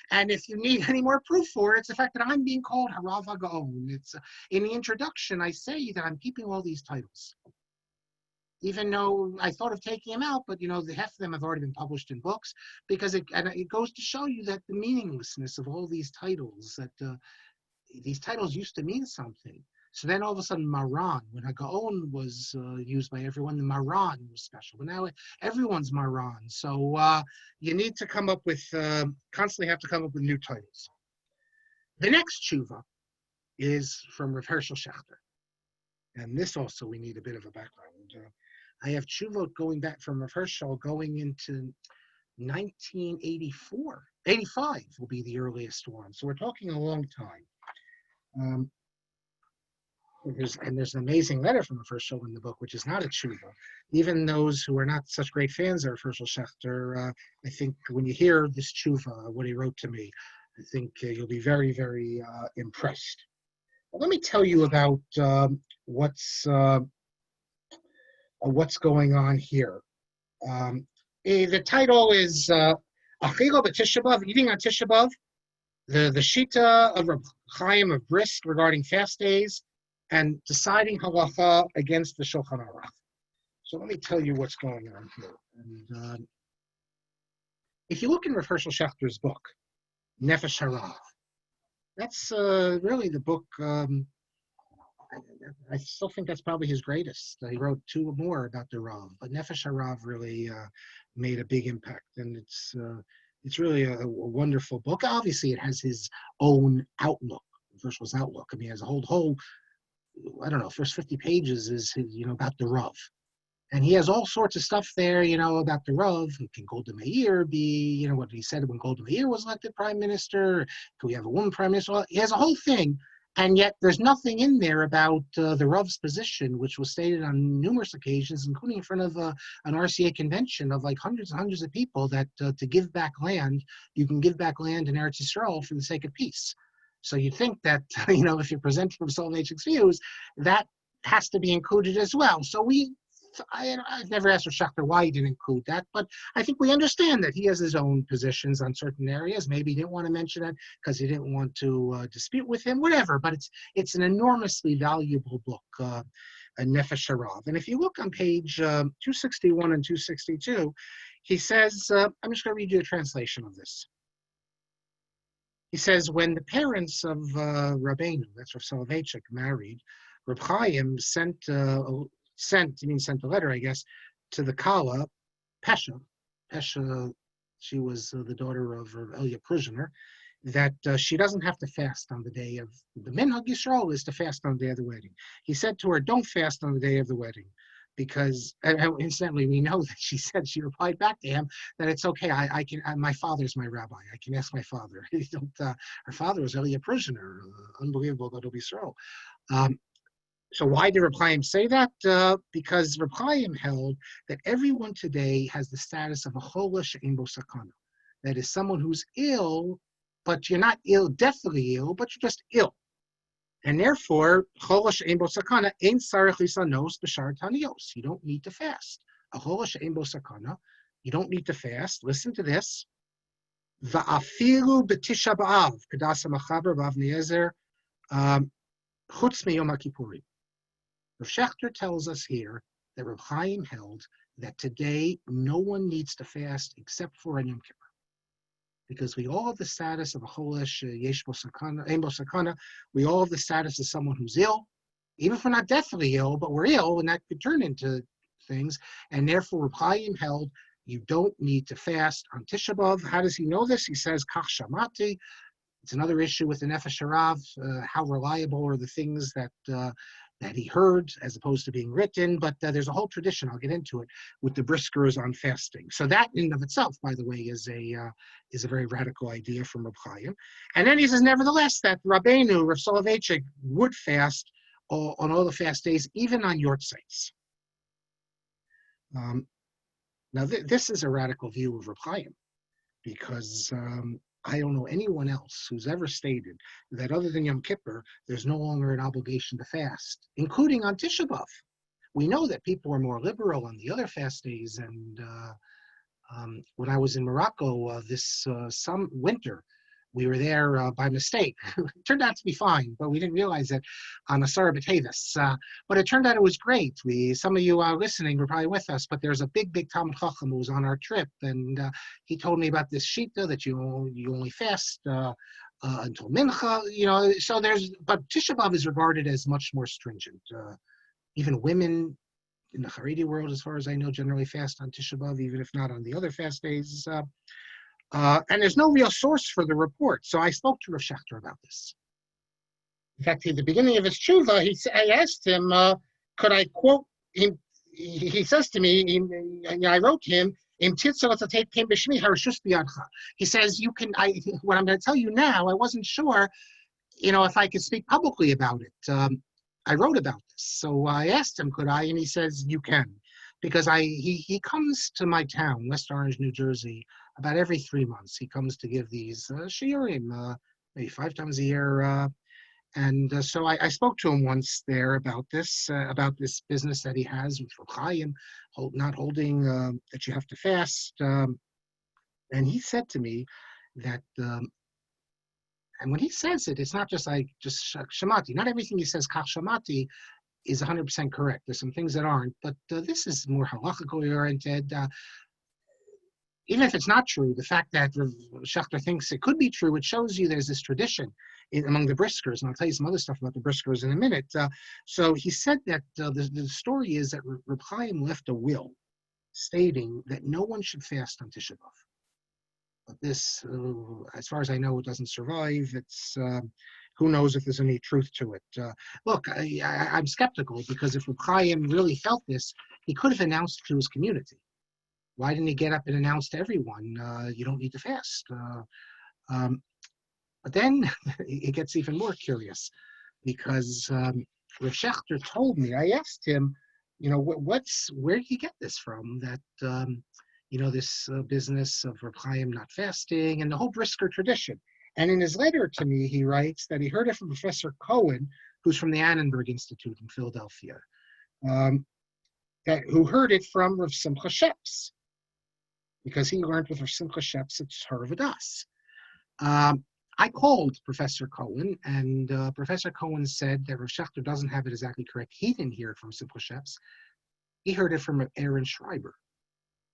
And if you need any more proof for it, it's the fact that I'm being called Harav HaGaon. It's in the introduction, I say that I'm keeping all these titles. Even though I thought of taking them out, but the half of them have already been published in books, because it goes to show you that the meaninglessness of all these titles, that these titles used to mean something. So then all of a sudden, Maran, when Hagaon was used by everyone, the Maran was special. But now everyone's Maran. So you need to come up with, constantly have to come up with new titles. The next tshuva is from Rav Hershel Schachter. And this also, we need a bit of a background. I have tshuva going back from Rav Hershel going into 1984. 85 will be the earliest one. So we're talking a long time. There's an amazing letter from Rav Hershel in the book, which is not a tshuva. Even those who are not such great fans of Rav Hershel Schachter, I think when you hear this tshuva, what he wrote to me, I think you'll be very, very impressed. Well, let me tell you about what's going on here. The title is Achilo b'Tisha B'Av, eating on Tisha B'Av, the Shita of Reb Chaim of Brisk regarding fast days, and deciding halacha against the Shulchan Aruch. So let me tell you what's going on here. And if you look in Rav Hershel Schachter's book, Nefesh Harav, that's really the book. I still think that's probably his greatest. He wrote two more about the Rav, but Nefesh Harav really made a big impact, and it's really a wonderful book. Obviously, it has his own outlook, Herschel's outlook. I mean, he has a whole I don't know, first 50 pages is about the Rav. And he has all sorts of stuff there, about the Rav. Can Golda Meir be, what he said when Golda Meir was elected prime minister? Can we have a woman prime minister? Well, he has a whole thing. And yet there's nothing in there about the Rav's position, which was stated on numerous occasions, including in front of an RCA convention of like hundreds and hundreds of people, that to give back land, you can give back land in Eretz Yisrael for the sake of peace. So you think that, if you're presenting from Soloveitchik's views, that has to be included as well. So I've never asked Schachter why he didn't include that, but I think we understand that he has his own positions on certain areas. Maybe he didn't want to mention that because he didn't want to dispute with him, whatever. But it's an enormously valuable book, Nefesh Harav. And if you look on page 261 and 262, he says, I'm just going to read you a translation of this. He says, when the parents of Rabbeinu, that's Rav Soloveitchik, married, Reb Chaim sent a letter, I guess, to the Kala, Pesha. Pesha, she was the daughter of Elia Prizhner, that she doesn't have to fast on the day of the Minhag Yisrael is to fast on the day of the wedding. He said to her, don't fast on the day of the wedding, because, and incidentally, we know that she replied back to him that it's okay. I can. My father's my rabbi. I can ask my father. Her father was Elia Prizhner, unbelievable Gadol Yisrael. So why did Reb Chaim say that? Because Reb Chaim held that everyone today has the status of a chola she'ein bo sakana. That is someone who's ill, but you're not ill, deathly ill, but you're just ill. And therefore, chola she'ein bo sakana ein tzarich lisanos b'shar taniyos. You don't need to fast. A chola she'ein bo sakana, you don't need to fast. Listen to this. Va'afilu b'tisha b'av, kedasa machaber b'avnei ezer, chutz miyom ha'kippurim. Rav Schachter tells us here that Reb Chaim held that today no one needs to fast except for on Yom Kippur, because we all have the status of a cholesh yesh bo sakana, ein bo sakana. We all have the status of someone who's ill, even if we're not deathly ill, but we're ill, and that could turn into things. And therefore, Reb Chaim held you don't need to fast on Tisha B'Av. How does he know this? He says, Kach Shamati. It's another issue with the Nefesh Harav. How reliable are the things that he heard as opposed to being written? But there's a whole tradition, I'll get into it, with the briskers on fasting. So that in and of itself, by the way, is a very radical idea from Reb Chaim. And then he says, nevertheless, that Rabbeinu, Rav Soloveitchik, would fast on all the fast days, even on yortzeits. Now, this is a radical view of Reb Chaim, because I don't know anyone else who's ever stated that other than Yom Kippur, there's no longer an obligation to fast, including on Tisha B'Av. We know that people are more liberal on the other fast days. And when I was in Morocco some winter, we were there by mistake. It turned out to be fine, but we didn't realize it on Asara B'Tevis. But it turned out it was great. Some of you listening were probably with us, but there's a big Talmud Chacham who was on our trip, and he told me about this shita that you only fast until Mincha. But Tisha B'Av is regarded as much more stringent. Even women in the Haredi world, as far as I know, generally fast on Tisha B'Av, even if not on the other fast days. And there's no real source for the report. So I spoke to Rav Schachter about this. In fact, at the beginning of his tshuva, I asked him, could I quote him? He says to me, I wrote to him, he says, what I'm going to tell you now, I wasn't sure, if I could speak publicly about it. I wrote about this. So I asked him, could I? And he says, you can. Because he comes to my town, West Orange, New Jersey, about every 3 months. He comes to give these shiurim, maybe 5 times a year. So I spoke to him once there about this business that he has with Chaim, not holding that you have to fast. And he said to me that, and when he says it, it's not just shamati. Not everything he says, kach shamati, is 100% correct. There's some things that aren't, but this is more halachically oriented. Even if it's not true, the fact that Schachter thinks it could be true, it shows you there's this tradition among the briskers, and I'll tell you some other stuff about the briskers in a minute. So he said that the story is that Reb Chaim left a will stating that no one should fast on Tisha B'Av. But this, as far as I know, it doesn't survive. It's who knows if there's any truth to it. Look, I'm skeptical, because if Reb Chaim really felt this, he could have announced to his community. Why didn't he get up and announce to everyone, you don't need to fast? But then it gets even more curious, because Rav Schachter told me, I asked him, where did he get this from? That, this business of Reb Chaim not fasting and the whole brisker tradition. And in his letter to me, he writes that he heard it from Professor Cohen, who's from the Annenberg Institute in Philadelphia, who heard it from Rav Simcha Sheps, because he learned with Rav Simcha Sheps at Torah V'das. I called Professor Cohen, and Professor Cohen said that Rav Schachter doesn't have it exactly correct. He didn't hear it from Simcha Sheps. He heard it from Aaron Schreiber.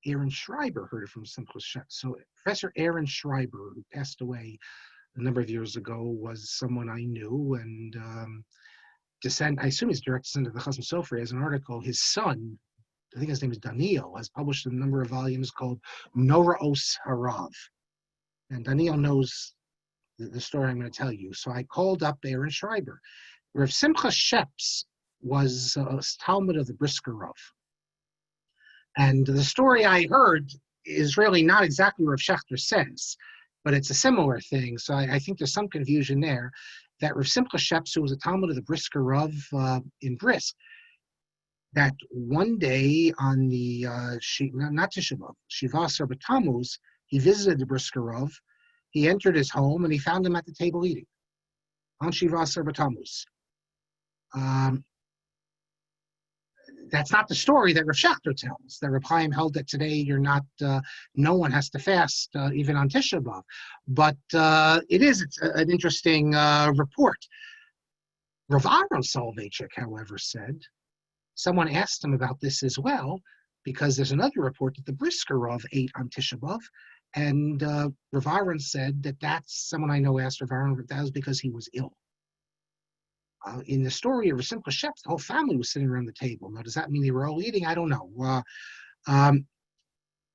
Aaron Schreiber heard it from Simcha Sheps. So Professor Aaron Schreiber, who passed away a number of years ago, was someone I knew, and I assume he's direct descendant of the Chaim Soloveitchik. As an article, his son, I think his name is Daniel, has published a number of volumes called Noraos Harav. And Daniel knows the story I'm going to tell you. So I called up Aaron Schreiber. Rav Simcha Sheps was a Talmud of the Brisker Rav. And the story I heard is really not exactly what Rav Schachter says, but it's a similar thing. So I think there's some confusion there, that Rav Simcha Sheps, who was a Talmud of the Brisker Rav in Brisk, that one day on the, not Tisha B'Av, Shiva Asar B'Tammuz, he visited the Brisker Rav. He entered his home and he found him at the table eating on Shiva Asar B'Tammuz. That's not the story that Rav Schachter tells, that Reb Chaim held that today no one has to fast, even on Tisha B'Av. But it's an interesting report. Rav Aaron Soloveitchik, however, said, someone asked him about this as well, because there's another report that the Brisker Rav ate on Tisha B'Av, and Rav Aaron said that's someone I know asked Rav Aaron, that was because he was ill. In the story of Simcha Sheps, the whole family was sitting around the table. Now, does that mean they were all eating? I don't know.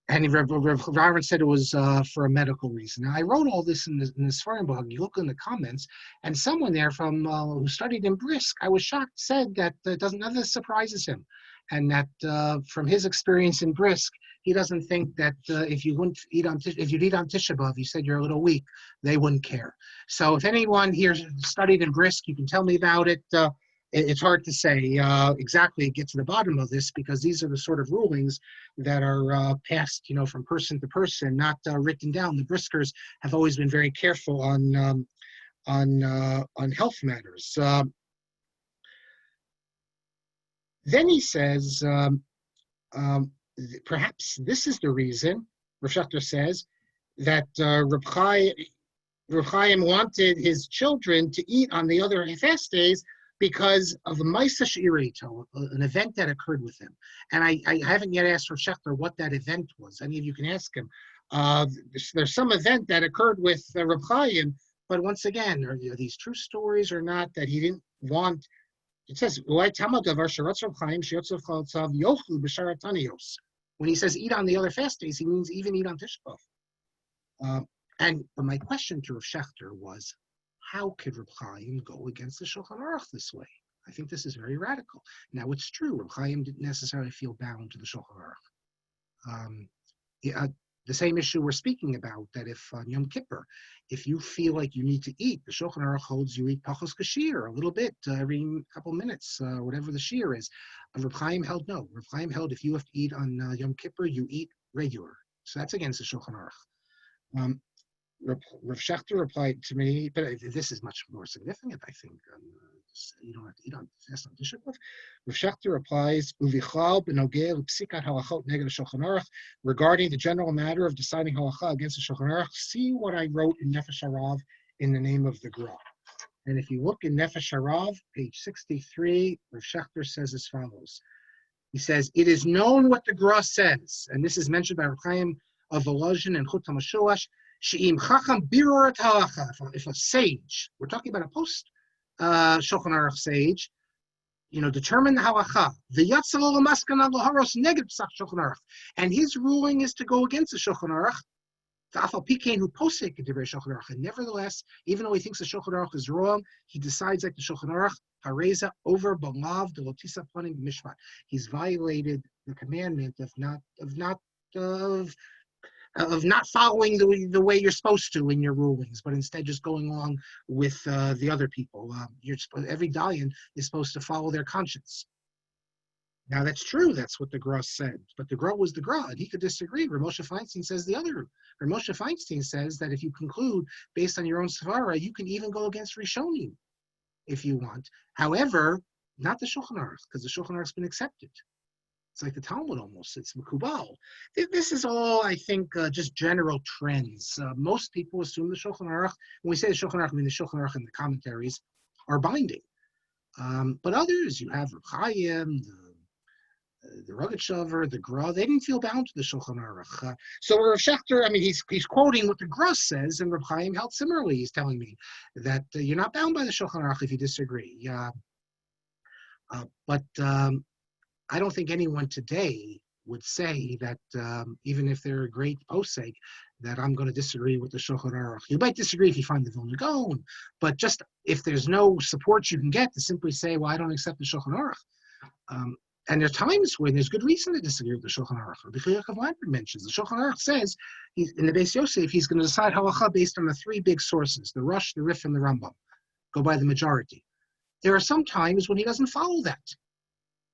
And Rav Aaron said it was for a medical reason. Now, I wrote all this in this forum blog. You look in the comments, and someone there from who studied in Brisk, I was shocked, said that none of this surprises him, and that from his experience in Brisk, he doesn't think that if you eat on Tisha B'Av, you said you're a little weak, they wouldn't care. So if anyone here studied in Brisk, you can tell me about it. It's hard to say exactly, get to the bottom of this, because these are the sort of rulings that are passed, from person to person, not written down. The Briskers have always been very careful on health matters. Then he says, perhaps this is the reason, Rav Schachter says, that Reb Chaim wanted his children to eat on the other fast days because of the Maisa She'irito, an event that occurred with him. And I haven't yet asked Rav Schachter what that event was. Any of you can ask him. There's some event that occurred with Reb Chaim, but once again, are these true stories or not, that he didn't want? It says, when he says eat on the other fast days, he means even eat on Tisha B'Av. But my question to Rav Schachter was, how could Reb Chaim go against the Shulchan Aruch this way? I think this is very radical. Now, it's true, Reb Chaim didn't necessarily feel bound to the Shulchan Aruch. The same issue we're speaking about, that if on Yom Kippur, if you feel like you need to eat, the Shulchan Aruch holds you eat pachos kashir a little bit every couple minutes, whatever the shir is. Reb Chaim held no. Reb Chaim held if you have to eat on Yom Kippur, you eat regular. So that's against the Shulchan Aruch. Rav Schachter replied to me, but this is much more significant, I think. You don't have to eat on fast on Tisha B'Av. Rav Schachter replies, "Uvichal b'nogeh l'psikat halachot neged Shulchan Aruch." Regarding the general matter of deciding halacha against the Shulchan Aruch, see what I wrote in Nefesh Harav in the name of the Gra. And if you look in Nefesh Harav, page 63, Rav Schachter says as follows. He says, "It is known what the Gra says," and this is mentioned by Rav Chaim of Volozhin and Chut HaMashuash. She'im chacham birur et halacha. If a sage, we're talking about a post Shulchan Aruch sage, determine the halacha. V'yatzal lo l'maskana l'haros neged psach Shulchan Aruch, and his ruling is to go against the Shulchan Aruch. V'afal pikein hu posek divrei Shulchan Aruch, and nevertheless, even though he thinks the Shulchan Aruch is wrong, he decides like the Shulchan Aruch. Hareza over b'lav de lotisa panim mishpat. He's violated the commandment of not following the way you're supposed to in your rulings, but instead just going along with the other people. Every Dayan is supposed to follow their conscience. Now that's true, that's what the Gra said, but the Gra was the Gra, and he could disagree. Rav Moshe Feinstein says the other. Rav Moshe Feinstein says that if you conclude based on your own svara, you can even go against Rishonim if you want. However, not the Shulchan Aruch, because the Shulchan Aruch's been accepted. It's like the Talmud almost. It's Makubal. This is all, I think, just general trends. Most people assume the Shulchan Aruch, when we say the Shulchan Aruch, I mean the Shulchan Aruch and the commentaries are binding. But others, you have Reb Chaim, the Rogatchover, the Gra, they didn't feel bound to the Shulchan Aruch. So Rav Schachter, he's quoting what the Gra says, and Reb Chaim held similarly. He's telling me that you're not bound by the Shulchan Aruch if you disagree. But I don't think anyone today would say that, even if they're a great posek, that I'm going to disagree with the Shulchan Aruch. You might disagree if you find the Vilna Gaon, but just if there's no support you can get to simply say, well, I don't accept the Shulchan Aruch. And there's times when there's good reason to disagree with the Shulchan Aruch. The Chiluk of Weinberg mentions the Shulchan Aruch says in the Beis Yosef he's going to decide halacha based on the three big sources: the Rosh, the Rif, and the Rambam. Go by the majority. There are some times when he doesn't follow that.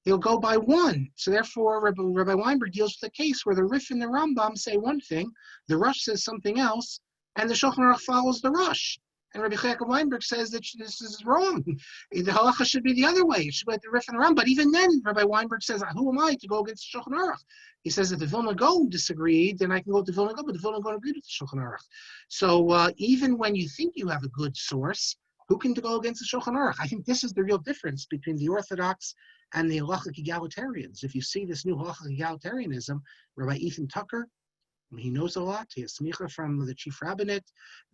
He'll go by one. So therefore, Rabbi Weinberg deals with a case where the Rif and the Rambam say one thing, the Rosh says something else, and the Shulchan Aruch follows the Rosh. And Rabbi Chaim Weinberg says that this is wrong. The halacha should be the other way. It should be like the Rif and the Rambam. But even then, Rabbi Weinberg says, who am I to go against the Shulchan Aruch? He says that the Vilna Gaon disagreed, then I can go to Vilna Gaon, but the Vilna Gaon agreed with the Shulchan Aruch. So even when you think you have a good source, who can go against the Shulchan Aruch? I think this is the real difference between the Orthodox and the halachic egalitarians. If you see this new halachic egalitarianism, Rabbi Ethan Tucker, he knows a lot. He has smicha from the chief rabbinate.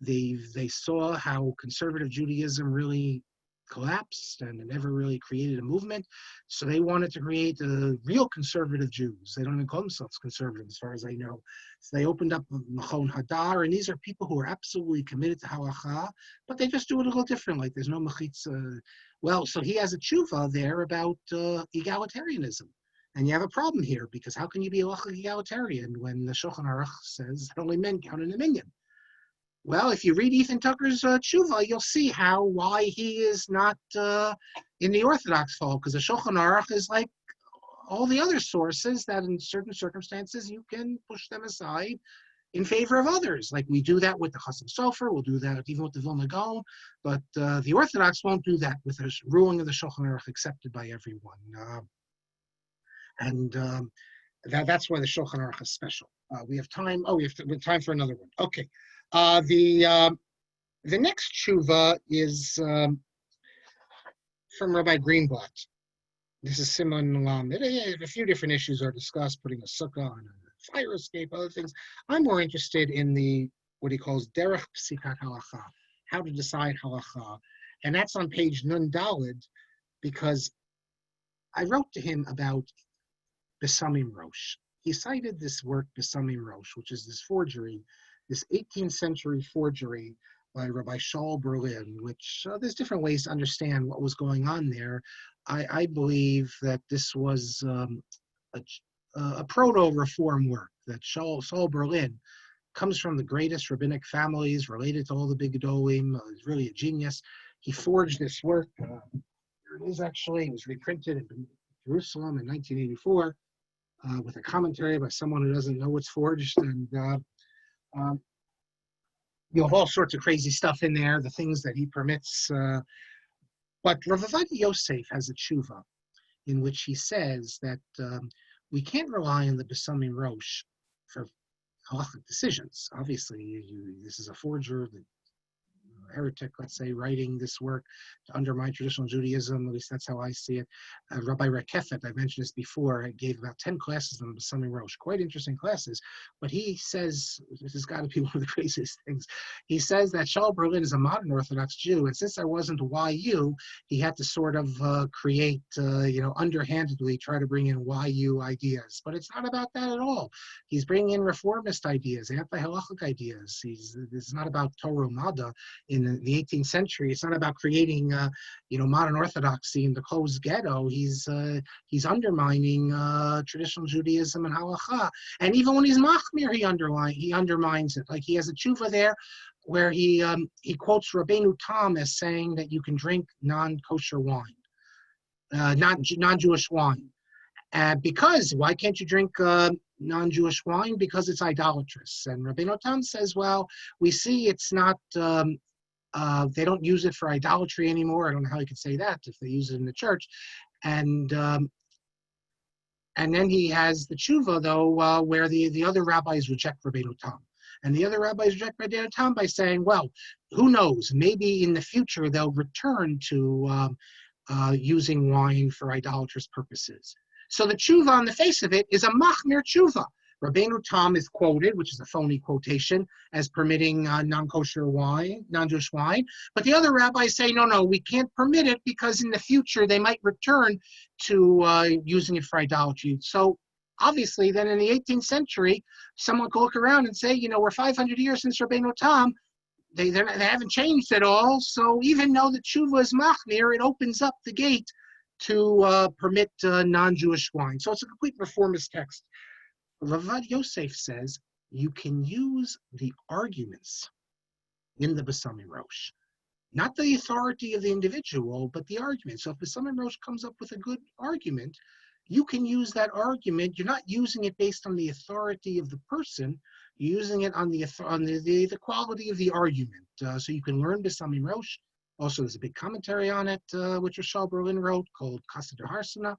They saw how conservative Judaism really collapsed and it never really created a movement. So they wanted to create real conservative Jews. They don't even call themselves conservative as far as I know. So they opened up Machon Hadar, and these are people who are absolutely committed to halacha, but they just do it a little different. Like there's no mechitza. Well, so he has a tshuva there about egalitarianism. And you have a problem here, because how can you be halachic egalitarian when the Shulchan Aruch says that only men count in the minyan? Well, if you read Ethan Tucker's tshuva, you'll see why he is not in the Orthodox fold, because the Shulchan Aruch is like all the other sources that in certain circumstances you can push them aside in favor of others. Like we do that with the Chaim Sofer, we'll do that even with the Vilna Gaon, but the Orthodox won't do that with the ruling of the Shulchan Aruch accepted by everyone. That's why the Shulchan Aruch is special. We have time. Oh, we have time for another one. Okay. The next tshuva is from Rabbi Greenblatt. This is Simon Lamed. A few different issues are discussed, putting a sukkah on a fire escape, other things. I'm more interested in what he calls derech psikat halacha, how to decide halacha, and that's on page Nun Daled, because I wrote to him about Besamim Rosh. He cited this work, Besamim Rosh, which is this forgery, this 18th century forgery by Rabbi Shaul Berlin, which there's different ways to understand what was going on there. I believe that this was a proto-reform work, that Shaul Berlin comes from the greatest rabbinic families, related to all the big Gedolim, is really a genius. He forged this work. Here it is actually. It was reprinted in Jerusalem in 1984 with a commentary by someone who doesn't know it's forged. And you have all sorts of crazy stuff in there, the things that he permits. But Rav Ovadia Yosef has a tshuva in which he says that we can't rely on the Besamim Rosh for halachic decisions. Obviously, this is a forger, the heretic, let's say, writing this work to undermine traditional Judaism. At least that's how I see it. Rabbi Rekefet, I mentioned this before, I gave about 10 classes on Besamim Rosh, quite interesting classes, but he says, this has got to be one of the craziest things, he says that Shaul Berlin is a modern Orthodox Jew, and since there wasn't a YU, he had to sort of create, underhandedly try to bring in YU ideas, but it's not about that at all. He's bringing in reformist ideas, anti-halachic ideas. It's not about Torah Mada in the 18th century. It's not about creating, modern orthodoxy in the closed ghetto. He's undermining traditional Judaism and halacha. And even when he's machmir, he undermines it. Like he has a tshuva there where he quotes Rabbeinu Tam as saying that you can drink non-kosher wine, non-Jewish wine. Because why can't you drink non-Jewish wine? Because it's idolatrous. And Rabbeinu Tam says, well, we see it's not. They don't use it for idolatry anymore. I don't know how you could say that if they use it in the church. And then he has the tshuva, though, where the other rabbis reject Rabbeinu Tam. And the other rabbis reject Rabbeinu Tam by saying, well, who knows? Maybe in the future they'll return to using wine for idolatrous purposes. So the tshuva on the face of it is a machmir tshuva. Rabbeinu Tam is quoted, which is a phony quotation, as permitting non-kosher wine, non-Jewish wine. But the other rabbis say, no, we can't permit it because in the future they might return to using it for idolatry. So obviously then in the 18th century, someone could look around and say, we're 500 years since Rabbeinu Tam. They haven't changed at all. So even though the tshuva is machmir, it opens up the gate to permit non-Jewish wine. So it's a complete reformist text. Rav Ovadia Yosef says you can use the arguments in the Besamim Rosh, not the authority of the individual, but the argument. So if Besamim Rosh comes up with a good argument, you can use that argument. You're not using it based on the authority of the person. You're using it on the quality of the argument. So you can learn Besamim Rosh. Also, there's a big commentary on it, which Shaul Berlin wrote, called Chassid Harsana.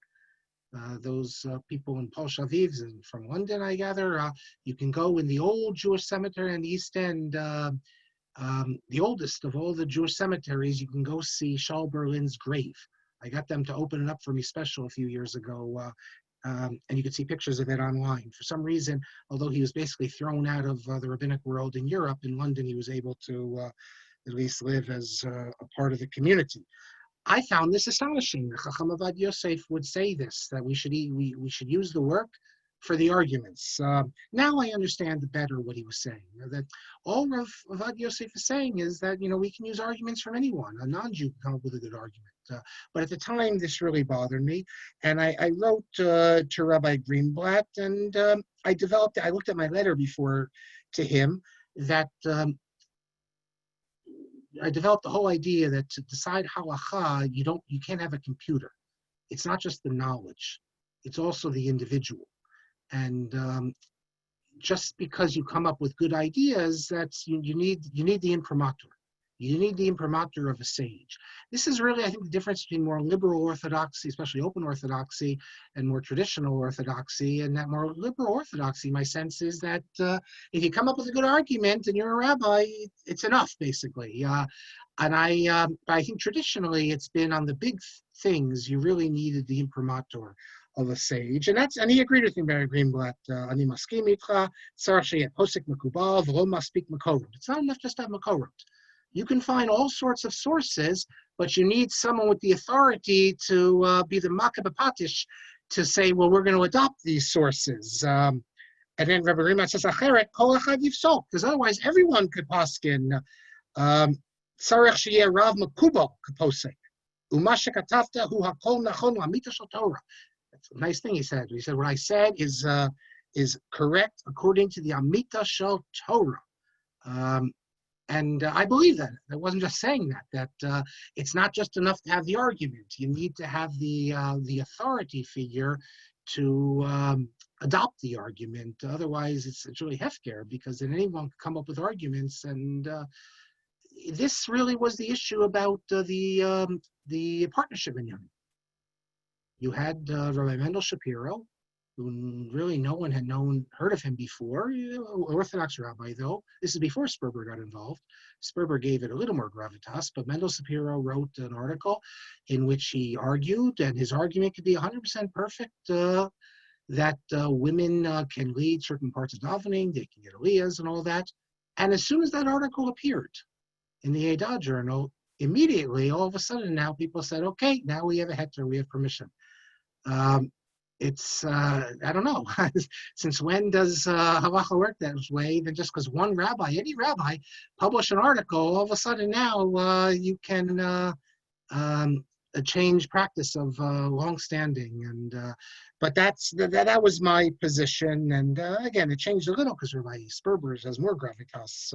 Those people in Paul Shaviv and from London, I gather, you can go in the old Jewish cemetery in the East End, the oldest of all the Jewish cemeteries. You can go see Shaul Berlin's grave. I got them to open it up for me special a few years ago, and you can see pictures of it online. For some reason, although he was basically thrown out of the rabbinic world in Europe, in London he was able to at least live as a part of the community. I found this astonishing. Chacham Avad Yosef would say this, that we should use the work for the arguments. Now I understand better what he was saying. That all Rav Avad Yosef is saying is that we can use arguments from anyone. A non-Jew can come up with a good argument. But at the time, this really bothered me, and I wrote to Rabbi Greenblatt, and I looked at my letter before to him that. I developed the whole idea that to decide halacha, you can't have a computer. It's not just the knowledge; it's also the individual. And just because you come up with good ideas, you need the imprimatur. You need the imprimatur of a sage. This is really, I think, the difference between more liberal orthodoxy, especially open orthodoxy, and more traditional orthodoxy. And that more liberal orthodoxy, my sense is that if you come up with a good argument and you're a rabbi, it's enough, basically. And I think traditionally it's been on the big things you really needed the imprimatur of a sage, and he agreed with me, Barry Greenblatt. Ani maskim itcha, tzarich sheyeh posik mekubal v'lo maspik makorot. It's not enough just to have makorot. You can find all sorts of sources, but you need someone with the authority to be the makabapatish to say, well, we're going to adopt these sources. And then Rabbi Greenblatt says, acheret kol echad yifsok, because otherwise everyone could poskin. Tzarich sheyeh rav mekubal kaposek. Uma shekatavta hu hakol nachon la'amita shel Torah. That's a nice thing he said. He said, what I said is correct according to the Amita Shel Torah. And I believe that. I wasn't just saying that it's not just enough to have the argument. You need to have the authority figure to adopt the argument. Otherwise, it's really hefker, because then anyone can come up with arguments. And this really was the issue about the partnership in Yemen. You had Rabbi Mendel Shapiro, who really no one had heard of him before. Orthodox rabbi, though. This is before Sperber got involved. Sperber gave it a little more gravitas, but Mendel Shapiro wrote an article in which he argued, and his argument could be 100% perfect, that women can lead certain parts of davening, they can get aliyahs and all that. And as soon as that article appeared in the Edah Journal, immediately, all of a sudden now people said, okay, now we have a heter, we have permission. It's, I don't know, since when does halacha work that way? Then just because one rabbi, any rabbi, published an article, all of a sudden now you can change practice of longstanding. And but that was my position. And again, it changed a little because Rabbi Sperber has more gravitas.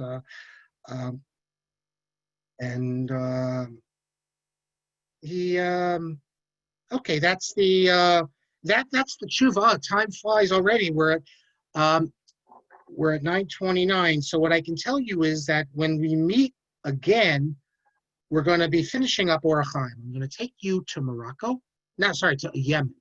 He okay, that's the tshuva. Time flies already. We're at 9:29. So what I can tell you is that when we meet again, we're going to be finishing up Orach Chaim. I'm going to take you to Morocco. No, sorry, to Yemen.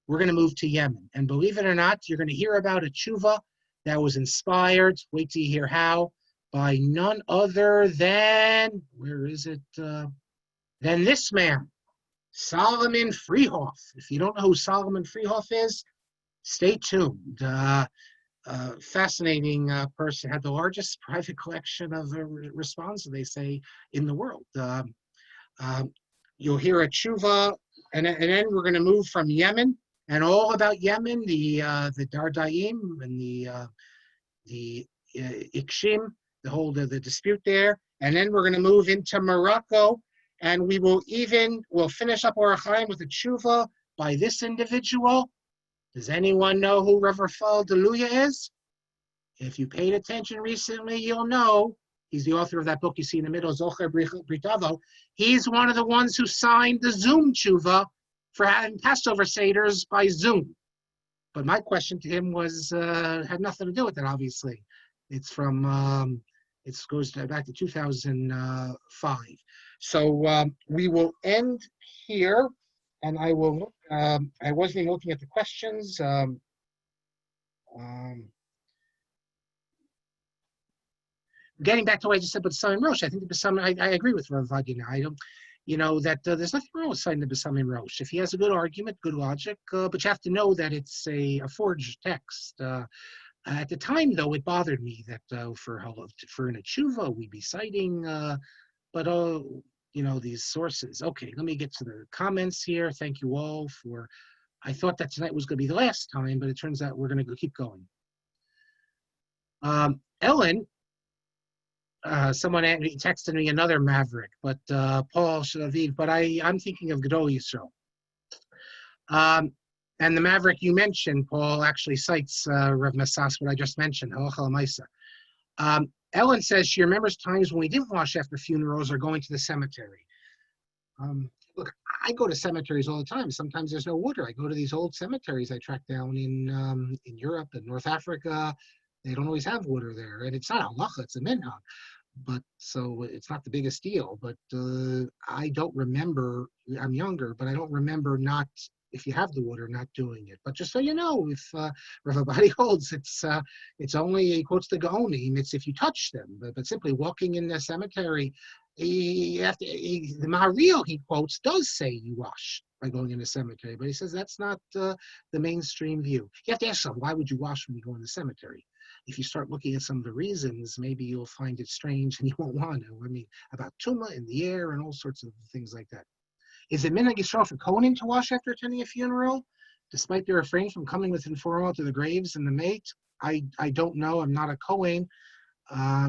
We're going to move to Yemen. And believe it or not, you're going to hear about a tshuva that was inspired, wait till you hear how, by none other than, where is it? Than this man, Solomon Freehoff. If you don't know who Solomon Freehoff is, stay tuned. Fascinating person. Had the largest private collection of responses, they say, in the world. You'll hear a tshuva, and then we're going to move from Yemen, and all about Yemen, the Dardaim and the Ikshim, the dispute there, and then we're going to move into Morocco. And we'll finish up Orach Chaim with a tshuva by this individual. Does anyone know who Rav Rafael Deluya is? If you paid attention recently, you'll know. He's the author of that book you see in the middle, Zocher Britavo. He's one of the ones who signed the Zoom tshuva for having Passover Seders by Zoom. But my question to him had nothing to do with it, obviously. It's from, it goes back to 2005. So we will end here, and I will look. I wasn't even looking at the questions. Getting back to what I just said about Besamim Rosh, I think the Besamim, I agree with Rav Vadina. I don't, that there's nothing wrong with citing the Besamim Rosh. If he has a good argument, good logic, but you have to know that it's a forged text. At the time, though, it bothered me that for in a tshuva we'd be citing, but these sources. Okay, let me get to the comments here. Thank you all for, I thought that tonight was going to be the last time, but it turns out we're going to keep going. Ellen, someone texted me another Maverick, but Paul Shalaviv, but I'm thinking of Gedol Yisrael. And the Maverick you mentioned, Paul, actually cites Rav Masas, what I just mentioned, Halacha L'Maisa. Ellen says she remembers times when we didn't wash after funerals or going to the cemetery. Look, I go to cemeteries all the time. Sometimes there's no water. I go to these old cemeteries I track down in Europe and North Africa. They don't always have water there, and it's not a halacha, it's a minhag. But so it's not the biggest deal. But I don't remember. I'm younger, but I don't remember not, if you have the water, not doing it. But just so you know, if everybody holds, it's only, he quotes the Gaonim, it's if you touch them. But simply walking in the cemetery, the Maharil, he quotes, does say you wash by going in the cemetery. But he says that's not the mainstream view. You have to ask yourself, why would you wash when you go in the cemetery? If you start looking at some of the reasons, maybe you'll find it strange and you won't want to. I mean, about tumah in the air and all sorts of things like that. Is it minhag Yisrael for Kohanim to wash after attending a funeral, despite their refrain from coming with informal to the graves and the mate? I don't know. I'm not a Kohen.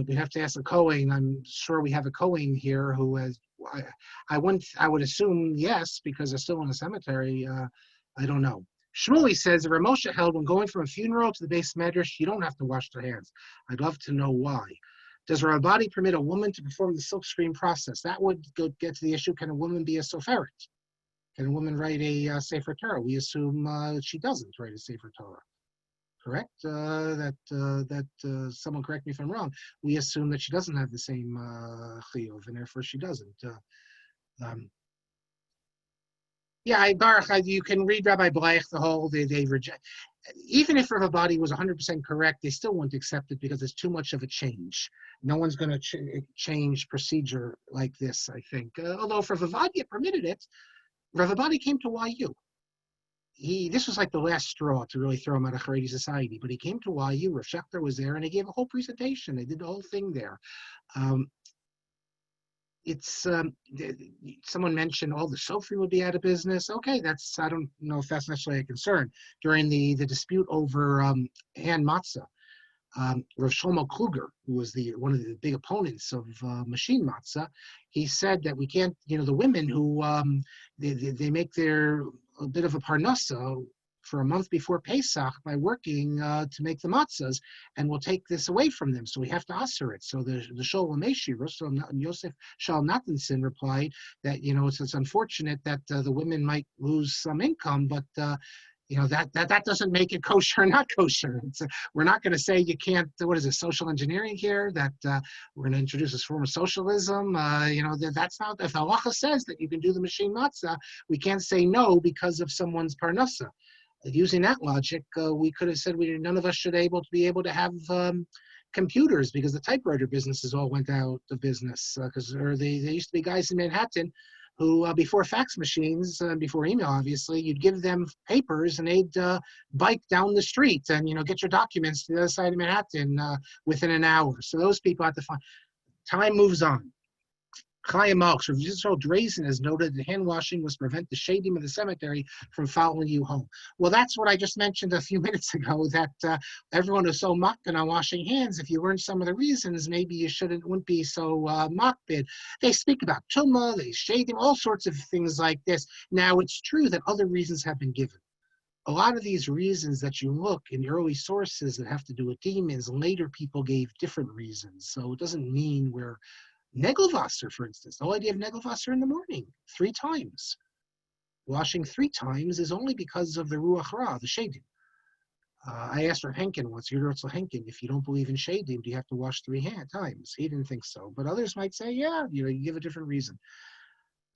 We have to ask a Kohen. I'm sure we have a Kohen here who has. I would assume yes, because they're still in the cemetery. I don't know. Shmuel says that Ramosha held when going from a funeral to the base medrash, you don't have to wash their hands. I'd love to know why. Does Rabbani permit a woman to perform the silkscreen process? That would get to the issue, can a woman be a soferet? Can a woman write a Sefer Torah? We assume she doesn't write a Sefer Torah. Correct? Someone correct me if I'm wrong. We assume that she doesn't have the same chiyuv, and therefore she doesn't. Baruch, you can read Rabbi Bleich, the whole, they reject. Even if Rav Abadi was 100% correct, they still wouldn't accept it because it's too much of a change. No one's going to change procedure like this, I think. Although if Rav Abadi permitted it, Rav Abadi came to YU. This was like the last straw to really throw him out of Haredi society, but he came to YU, Rav Schechter was there, and he gave a whole presentation. They did the whole thing there. Someone mentioned, the Sofri would be out of business. Okay, I don't know if that's necessarily a concern. During the dispute over hand matzah, Rav Shlomo Kluger, who was one of the big opponents of machine matzah, he said that we can't, the women who they make a bit of a parnasa for a month before Pesach by working to make the matzahs, and we'll take this away from them. So we have to usher it. So the Sholem Eshiva, so Yosef Shal Nathanson replied that, it's unfortunate that the women might lose some income, but that doesn't make it kosher or not kosher. We're not going to say you can't, what is it, social engineering here, that we're going to introduce this form of socialism. That's not, if halacha says that you can do the machine matzah, we can't say no because of someone's parnasa. Using that logic, we could have said none of us should be able to have computers because the typewriter businesses all went out of business. Because there used to be guys in Manhattan who, before fax machines, before email, obviously, you'd give them papers and they'd bike down the street and get your documents to the other side of Manhattan within an hour. So those people have to find. Time moves on. Chaim Soloveitchik, Rav Yisrael Drazen has noted that hand washing must prevent the shadim of the cemetery from following you home. Well, that's what I just mentioned a few minutes ago, that everyone is so makbid on washing hands. If you learn some of the reasons, maybe you wouldn't be so makbid. They speak about tumah, they shadim, all sorts of things like this. Now, it's true that other reasons have been given. A lot of these reasons that you look in the early sources that have to do with demons, later people gave different reasons. So it doesn't mean we're Negelwasser, for instance, the whole idea of Negelwasser in the morning, 3 times. Washing 3 times is only because of the Ruach Ra, the Shadim. I asked Rav Henkin once, Yudrotzel Henkin, if you don't believe in Shadim, do you have to wash 3 times? He didn't think so. But others might say, yeah, you give a different reason.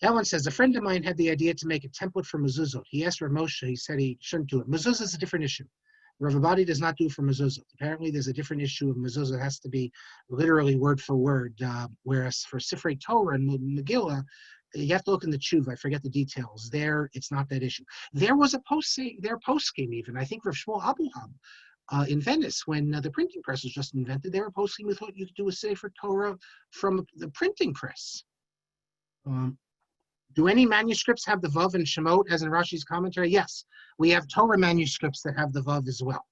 Ellen says, a friend of mine had the idea to make a template for mezuzot. He asked Rav Moshe, he said he shouldn't do it. Mezuzah is a different issue. Rav Abadi does not do it for mezuzah. Apparently, there's a different issue of mezuzah. It has to be literally word for word, whereas for Sifrei Torah and Megillah, you have to look in the tshuva. I forget the details. There, it's not that issue. There was a poskim even. I think Rav Shmuel Abuham in Venice, when the printing press was just invented, they were poskim with what you could do with Sefer Torah from the printing press. Do any manuscripts have the Vav and Shemot as in Rashi's commentary? Yes. We have Torah manuscripts that have the Vav as well.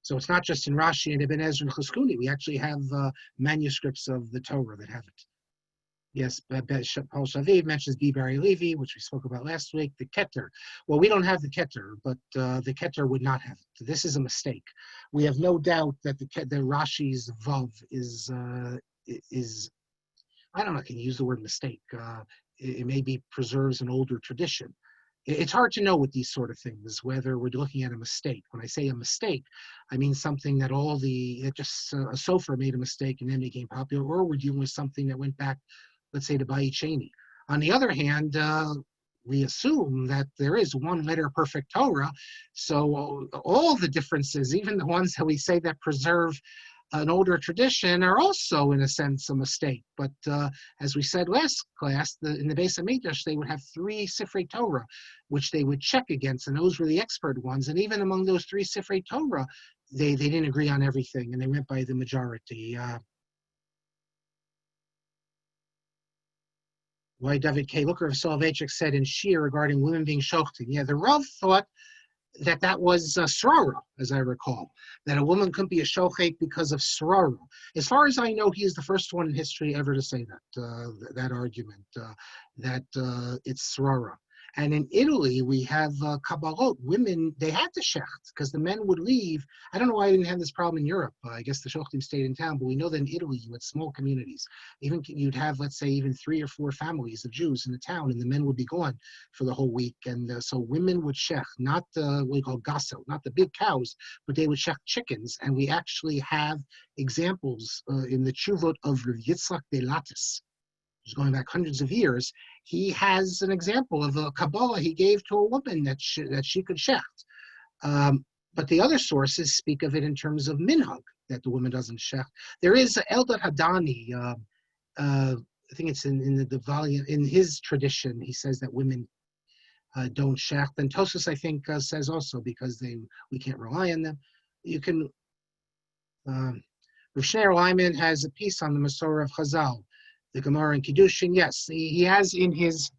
So it's not just in Rashi and Ibn Ezra and Chizkuni. We actually have manuscripts of the Torah that have it. Yes, Paul Shaviv mentions Biberi Levi, which we spoke about last week, the Keter. Well, we don't have the Keter, but the Keter would not have it. This is a mistake. We have no doubt that the Rashi's Vav is, I don't know, can you use the word mistake? It maybe preserves an older tradition. It's hard to know with these sort of things, whether we're looking at a mistake. When I say a mistake, I mean something that a sofer made a mistake and then became popular, or we're dealing with something that went back, let's say, to Bayit Sheni. On the other hand, we assume that there is one letter perfect Torah, so all the differences, even the ones that we say that preserve an older tradition, are also, in a sense, a mistake. But as we said last class, in the Beis HaMikdash, they would have 3 Sifrei Torah, which they would check against, and those were the expert ones. And even among those 3 Sifrei Torah, they didn't agree on everything, and they went by the majority. Why David K. Looker of Soloveitchik said in Shir regarding women being shochting. Yeah, the Rav thought that was srara, as I recall, that a woman couldn't be a shochet because of srara. As far as I know, he is the first one in history ever to say that argument, that it's srara. And in Italy, we have kabbalot. Women, they had to shecht because the men would leave. I don't know why I didn't have this problem in Europe. I guess the shochtim stayed in town, but we know that in Italy, you had small communities. Even you'd have, let's say, even 3 or 4 families of Jews in the town, and the men would be gone for the whole week. And so women would shecht, not what we call gasso, not the big cows, but they would shecht chickens. And we actually have examples in the Chuvot of Rav Yitzchak de Lattis, going back hundreds of years. He has an example of a Kabbalah he gave to a woman that she could shecht. But the other sources speak of it in terms of minhag, that the woman doesn't shecht. There is Eldad Hadani, I think it's in the volume, in his tradition, he says that women don't shecht. And Tosfos, I think, says also because we can't rely on them. You can, Rav Shneur Lyman has a piece on the Masorah of Chazal, the Gemara and Kiddushin. Yes, he has in his,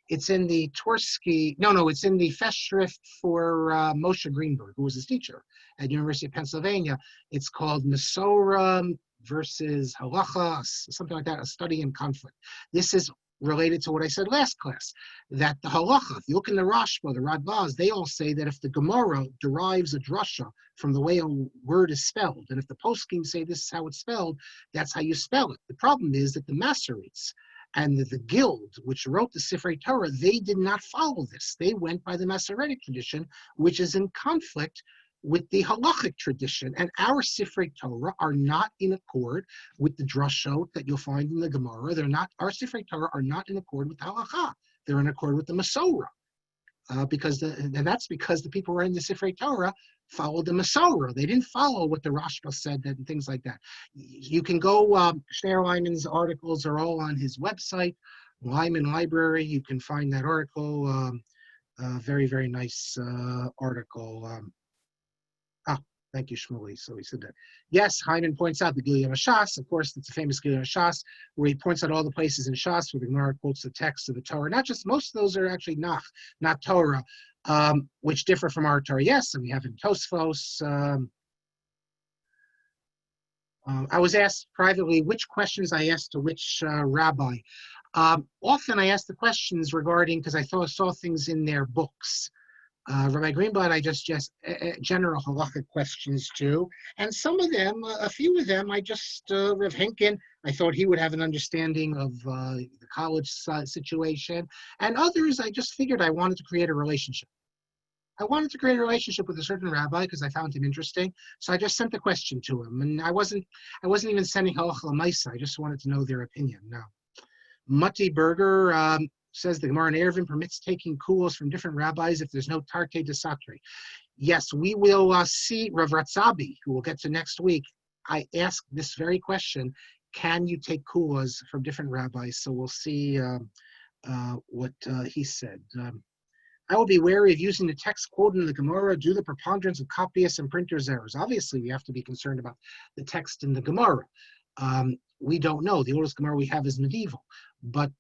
it's in the Tversky, it's in the Festschrift for Moshe Greenberg, who was his teacher at University of Pennsylvania. It's called Masorah versus Halacha, something like that, a study in conflict. This is related to what I said last class, that the halacha, if you look in the Rashba, the Radbaz, they all say that if the Gemara derives a drasha from the way a word is spelled, and if the poskim say this is how it's spelled, that's how you spell it. The problem is that the Masoretes and the guild, which wrote the Sifrei Torah, they did not follow this. They went by the Masoretic tradition, which is in conflict with the halachic tradition, and our Sifrei Torah are not in accord with the drashot that you'll find in the Gemara. Our Sifrei Torah are not in accord with the halacha. They're in accord with the Masorah, and that's because the people who are in the Sifrei Torah followed the Masorah. They didn't follow what the Rashba said and things like that. You can go, Shneur Lyman's articles are all on his website, Lyman Library. You can find that article, very, very nice article. Thank you, Shmuley. So he said that. Yes, Hyman points out the Gilui HaShas. Of course, it's a famous Gilui HaShas, where he points out all the places in Shas where the Gemara quotes the text of the Torah. Most of those are actually not Torah, which differ from our Torah. Yes, and we have in Tosfos. I was asked privately which questions I asked to which rabbi. Often I ask the questions regarding, because I saw things in their books. Rabbi Greenblatt, I just general halachic questions too, and some of them, a few of them, I just Rav Henkin, I thought he would have an understanding of the college situation, and others, I just figured I wanted to create a relationship. I wanted to create a relationship with a certain rabbi because I found him interesting, so I just sent the question to him, and I wasn't even sending halacha l'maisa. I just wanted to know their opinion. Now, Matti Berger. Says the Gemara in Eruvin permits taking kulos from different rabbis if there's no Tarkei de Satri. Yes, we will see Rav Ratzabi, who we'll get to next week. I asked this very question, can you take kulos from different rabbis? So we'll see what he said. I will be wary of using the text quoted in the Gemara due to the preponderance of copyists and printers' errors. Obviously, we have to be concerned about the text in the Gemara. We don't know. The oldest Gemara we have is medieval. but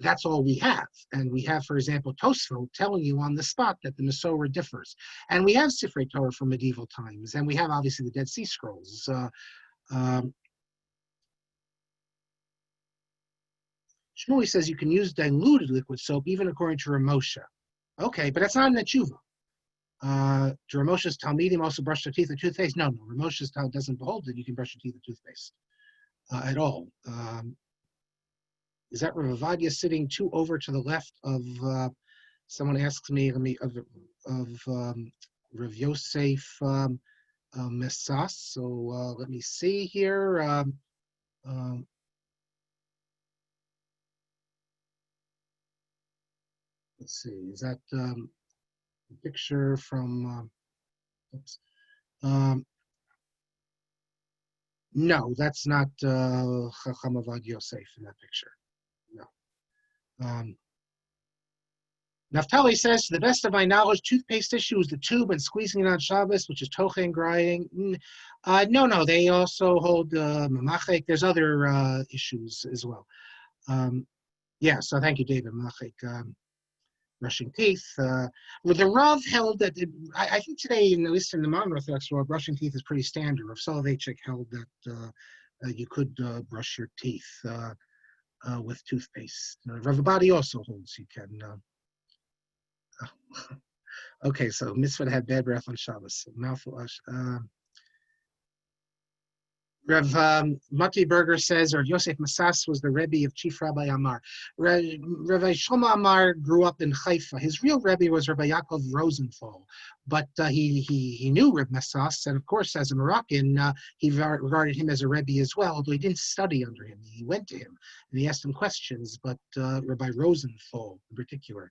that's all we have. And we have, for example, Tosfot telling you on the spot that the Masorah differs. And we have Sifrei Torah from medieval times, and we have obviously the Dead Sea Scrolls. Shmuel says you can use diluted liquid soap even according to Ramosha. Okay, but that's not in the tshuva. Do Ramosha's Talmidim also brush their teeth or toothpaste? No, Ramosha's Tal doesn't behold that you can brush your teeth or toothpaste at all. Is that Rav Avadia sitting too over to the left of? Someone asks me of Rav Yosef Messas. So let me see here. Let's see. Is that a picture from? Oops. No, that's not Chacham Avad Yosef in that picture. No. Naftali says, to the best of my knowledge, toothpaste issue is the tube and squeezing it on Shabbos, which is toche and grinding. No, they also hold mamachek. There's other issues as well. Yeah, so thank you, David. Mamachek, brushing teeth. The Rav held that, I think today, at least in the modern Orthodox world, brushing teeth is pretty standard. Rav Soloveitchik held that you could brush your teeth with toothpaste. Rav Abadi also holds you can. Okay, so mitzvah to have bad breath on Shabbos. Mouthwash. Rev Mati Berger says, or Yosef Masas was the Rebbe of Chief Rabbi Amar. Rabbi Shlomo Amar grew up in Haifa. His real Rebbe was Rabbi Yaakov Rosenthal, but he knew Reb Masas, and of course, as a Moroccan, he regarded him as a Rebbe as well, although he didn't study under him. He went to him and he asked him questions, but Rabbi Rosenthal in particular.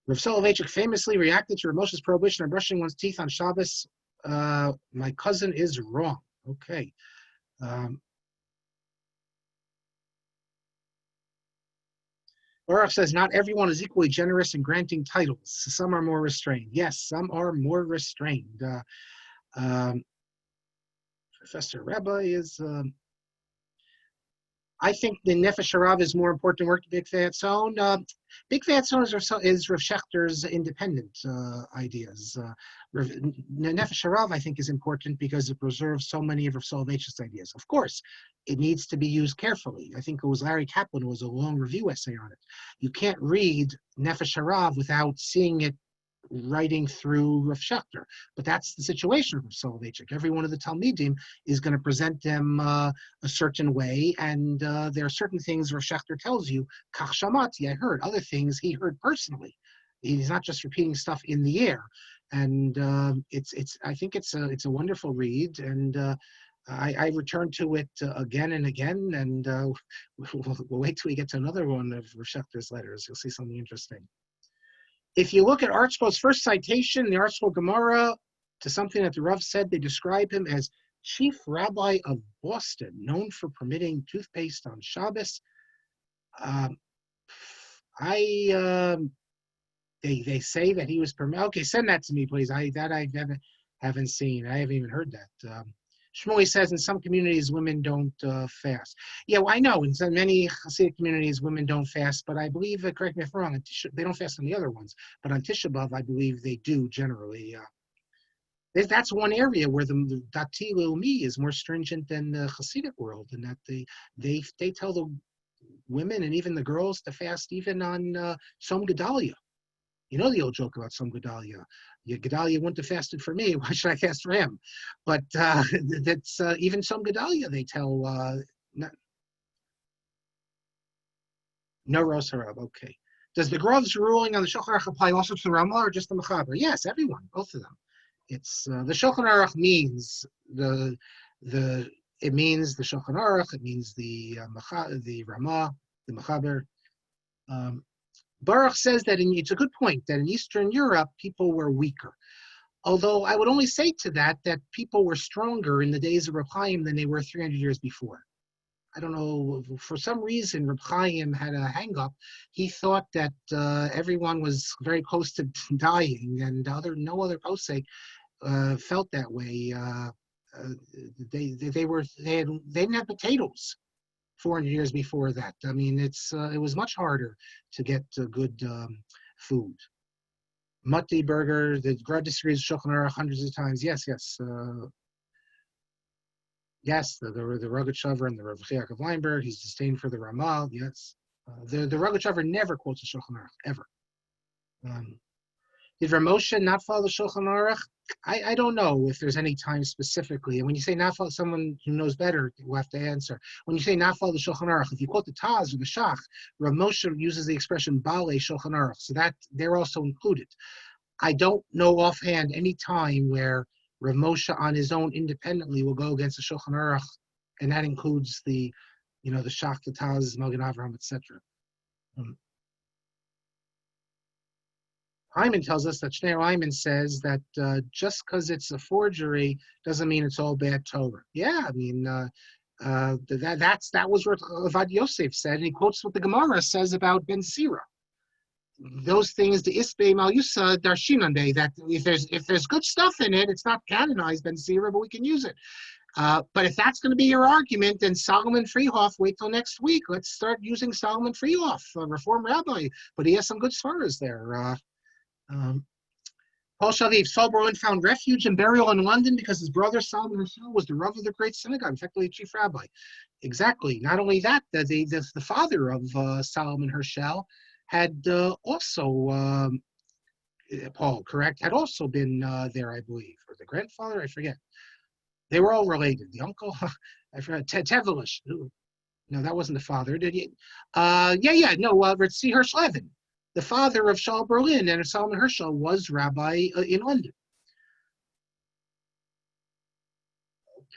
Rav Soloveitchik famously reacted to Rav Moshe's prohibition of brushing one's teeth on Shabbos. My cousin is wrong. Okay. Baruch says, not everyone is equally generous in granting titles. Some are more restrained. Yes, some are more restrained. Professor Rebbe is... I think the Nefesh Harav is more important work to Big Vatzon. Big Vatzon is Rav Schechter's independent ideas. Nefesh Harav, I think, is important because it preserves so many of Rav Soloveitchik's ideas. Of course, it needs to be used carefully. I think it was Larry Kaplan who was a long review essay on it. You can't read Nefesh Harav without seeing it writing through Rav Schechter, but that's the situation of Soloveitchik. Every one of the Talmidim is going to present them a certain way, and there are certain things Rav Schechter tells you, Kach Shamati, I heard. Other things he heard personally. He's not just repeating stuff in the air, and I think it's a wonderful read, and I return to it again and again, and we'll wait till we get to another one of Rav Schechter's letters. You'll see something interesting. If you look at ArtScroll's first citation, the ArtScroll Gemara, to something that the Rav said, they describe him as Chief Rabbi of Boston, known for permitting toothpaste on Shabbos. They say that he was permitted. Okay, send that to me, please. I haven't seen. I haven't even heard that. Shmuel says in some communities women don't fast. Yeah, well, I know in many Hasidic communities women don't fast, but I believe, correct me if I'm wrong, they don't fast on the other ones, but on Tisha B'Av I believe they do generally. That's one area where the Dati Leumi is more stringent than the Hasidic world, in that they tell the women and even the girls to fast even on Tzom Gedalia. You know the old joke about Tzom Gedalia. Gedalia wouldn't have fasted for me. Why should I fast for him? But that's even Tzom Gedalia. They tell no Ros Harab. Okay. Does the Grov's ruling on the Shulchan Aruch apply also to the Ramah or just the Mechaber? Yes, everyone, both of them. It's the Shulchan Aruch means it means the Shulchan Aruch. It means the Ramah, the Mechaber. Baruch says that it's a good point that in Eastern Europe, people were weaker. Although I would only say to that people were stronger in the days of Reb Chaim than they were 300 years before. I don't know, for some reason, Reb Chaim had a hang-up. He thought that everyone was very close to dying, and no other posek felt that way. They didn't have potatoes. 400 years before that. I mean, it was much harder to get good food. Matti burger, the Gra disagrees with Shulchan Aruch hundreds of times. Yes. Yes, the Rogachover and the Rav Yaakov Weinberg, he's disdain for the Ramal, yes. The Rogachover never quotes the Shulchan Aruch, ever. Did Rav Moshe not follow the Shulchan Aruch? I don't know if there's any time specifically. And when you say not follow, someone who knows better will have to answer. When you say not follow the Shulchan Aruch, if you quote the Taz or the Shach, Rav Moshe uses the expression Bale Shulchan Aruch, so that they're also included. I don't know offhand any time where Rav Moshe on his own independently will go against the Shulchan Aruch, and that includes the Shach, the Taz, Magen Avraham, etc. Hyman tells us that Shneur Hyman says that just because it's a forgery doesn't mean it's all bad Torah. Yeah, I mean that was what Avad Yosef said, and he quotes what the Gemara says about Ben Sira. Those things, the Isbei Malyusa Darshinande, that if there's good stuff in it, it's not canonized Ben Sira, but we can use it. But if that's going to be your argument, then Solomon Freehoff, wait till next week. Let's start using Solomon Freehoff, a Reform rabbi, but he has some good svaras there. Paul Shaviv, Saul Berlin found refuge and burial in London because his brother Solomon Herschel was the Rav of the great synagogue, effectively chief rabbi. Exactly. Not only that, the father of Solomon Herschel had also, Paul, correct, had also been there, I believe, or the grandfather, I forget. They were all related. The uncle, I forgot, Tevelish. No, that wasn't the father, did he? Ritzi Hirsch-Levin, the father of Shaul Berlin and Solomon Herschel, was rabbi in London.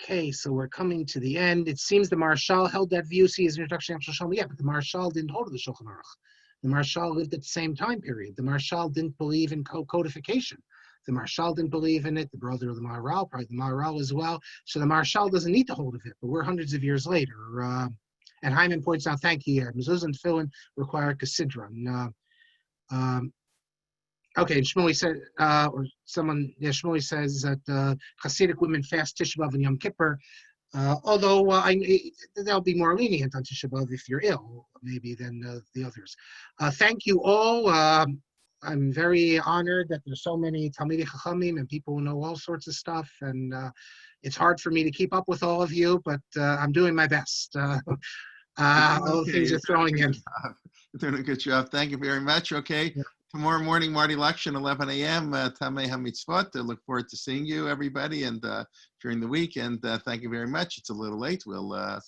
Okay, so we're coming to the end. It seems the Marshal held that view. See his introduction to Shulchan Aruch. Yeah, but the Marshal didn't hold the Shulchan Aruch. The Marshal lived at the same time period. The Marshal didn't believe in codification. The Marshal didn't believe in it. The brother of the Maharal, probably the Maharal as well. So the Marshal doesn't need to hold of it, but we're hundreds of years later. And Hyman points out, thank you, mezuzah and tefillin require Kassidron. Okay, and Shmuley said, Shmuley says that Hasidic women fast Tisha B'Av and Yom Kippur, although they'll be more lenient on Tisha B'Av if you're ill, maybe, than the others. Thank you all. I'm very honored that there's so many Talmidei Chachamim and people who know all sorts of stuff, and it's hard for me to keep up with all of you, but I'm doing my best. All the things you're throwing in. You're doing a good job. Thank you very much. Okay. Yeah. Tomorrow morning, Marty Lection, 11 a.m., Tamei HaMitzvot. I look forward to seeing you, everybody, and during the week. And thank you very much. It's a little late. Let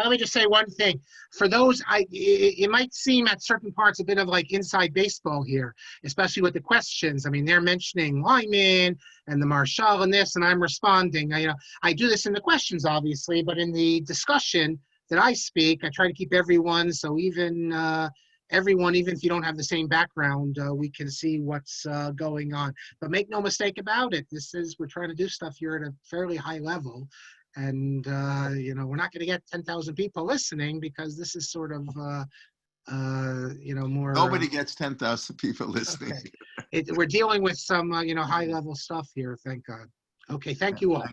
me just say one thing. For those, it might seem at certain parts a bit of like inside baseball here, especially with the questions. I mean, they're mentioning Lyman and the Marshal and this, and I'm responding. I do this in the questions, obviously, but in the discussion that I speak, I try to keep everyone, so even everyone, even if you don't have the same background, we can see what's going on. But make no mistake about it, we're trying to do stuff here at a fairly high level, and we're not going to get 10,000 people listening because this is sort of more. Nobody gets 10,000 people listening. Okay. We're dealing with some high level stuff here, thank God. Okay, thank you all.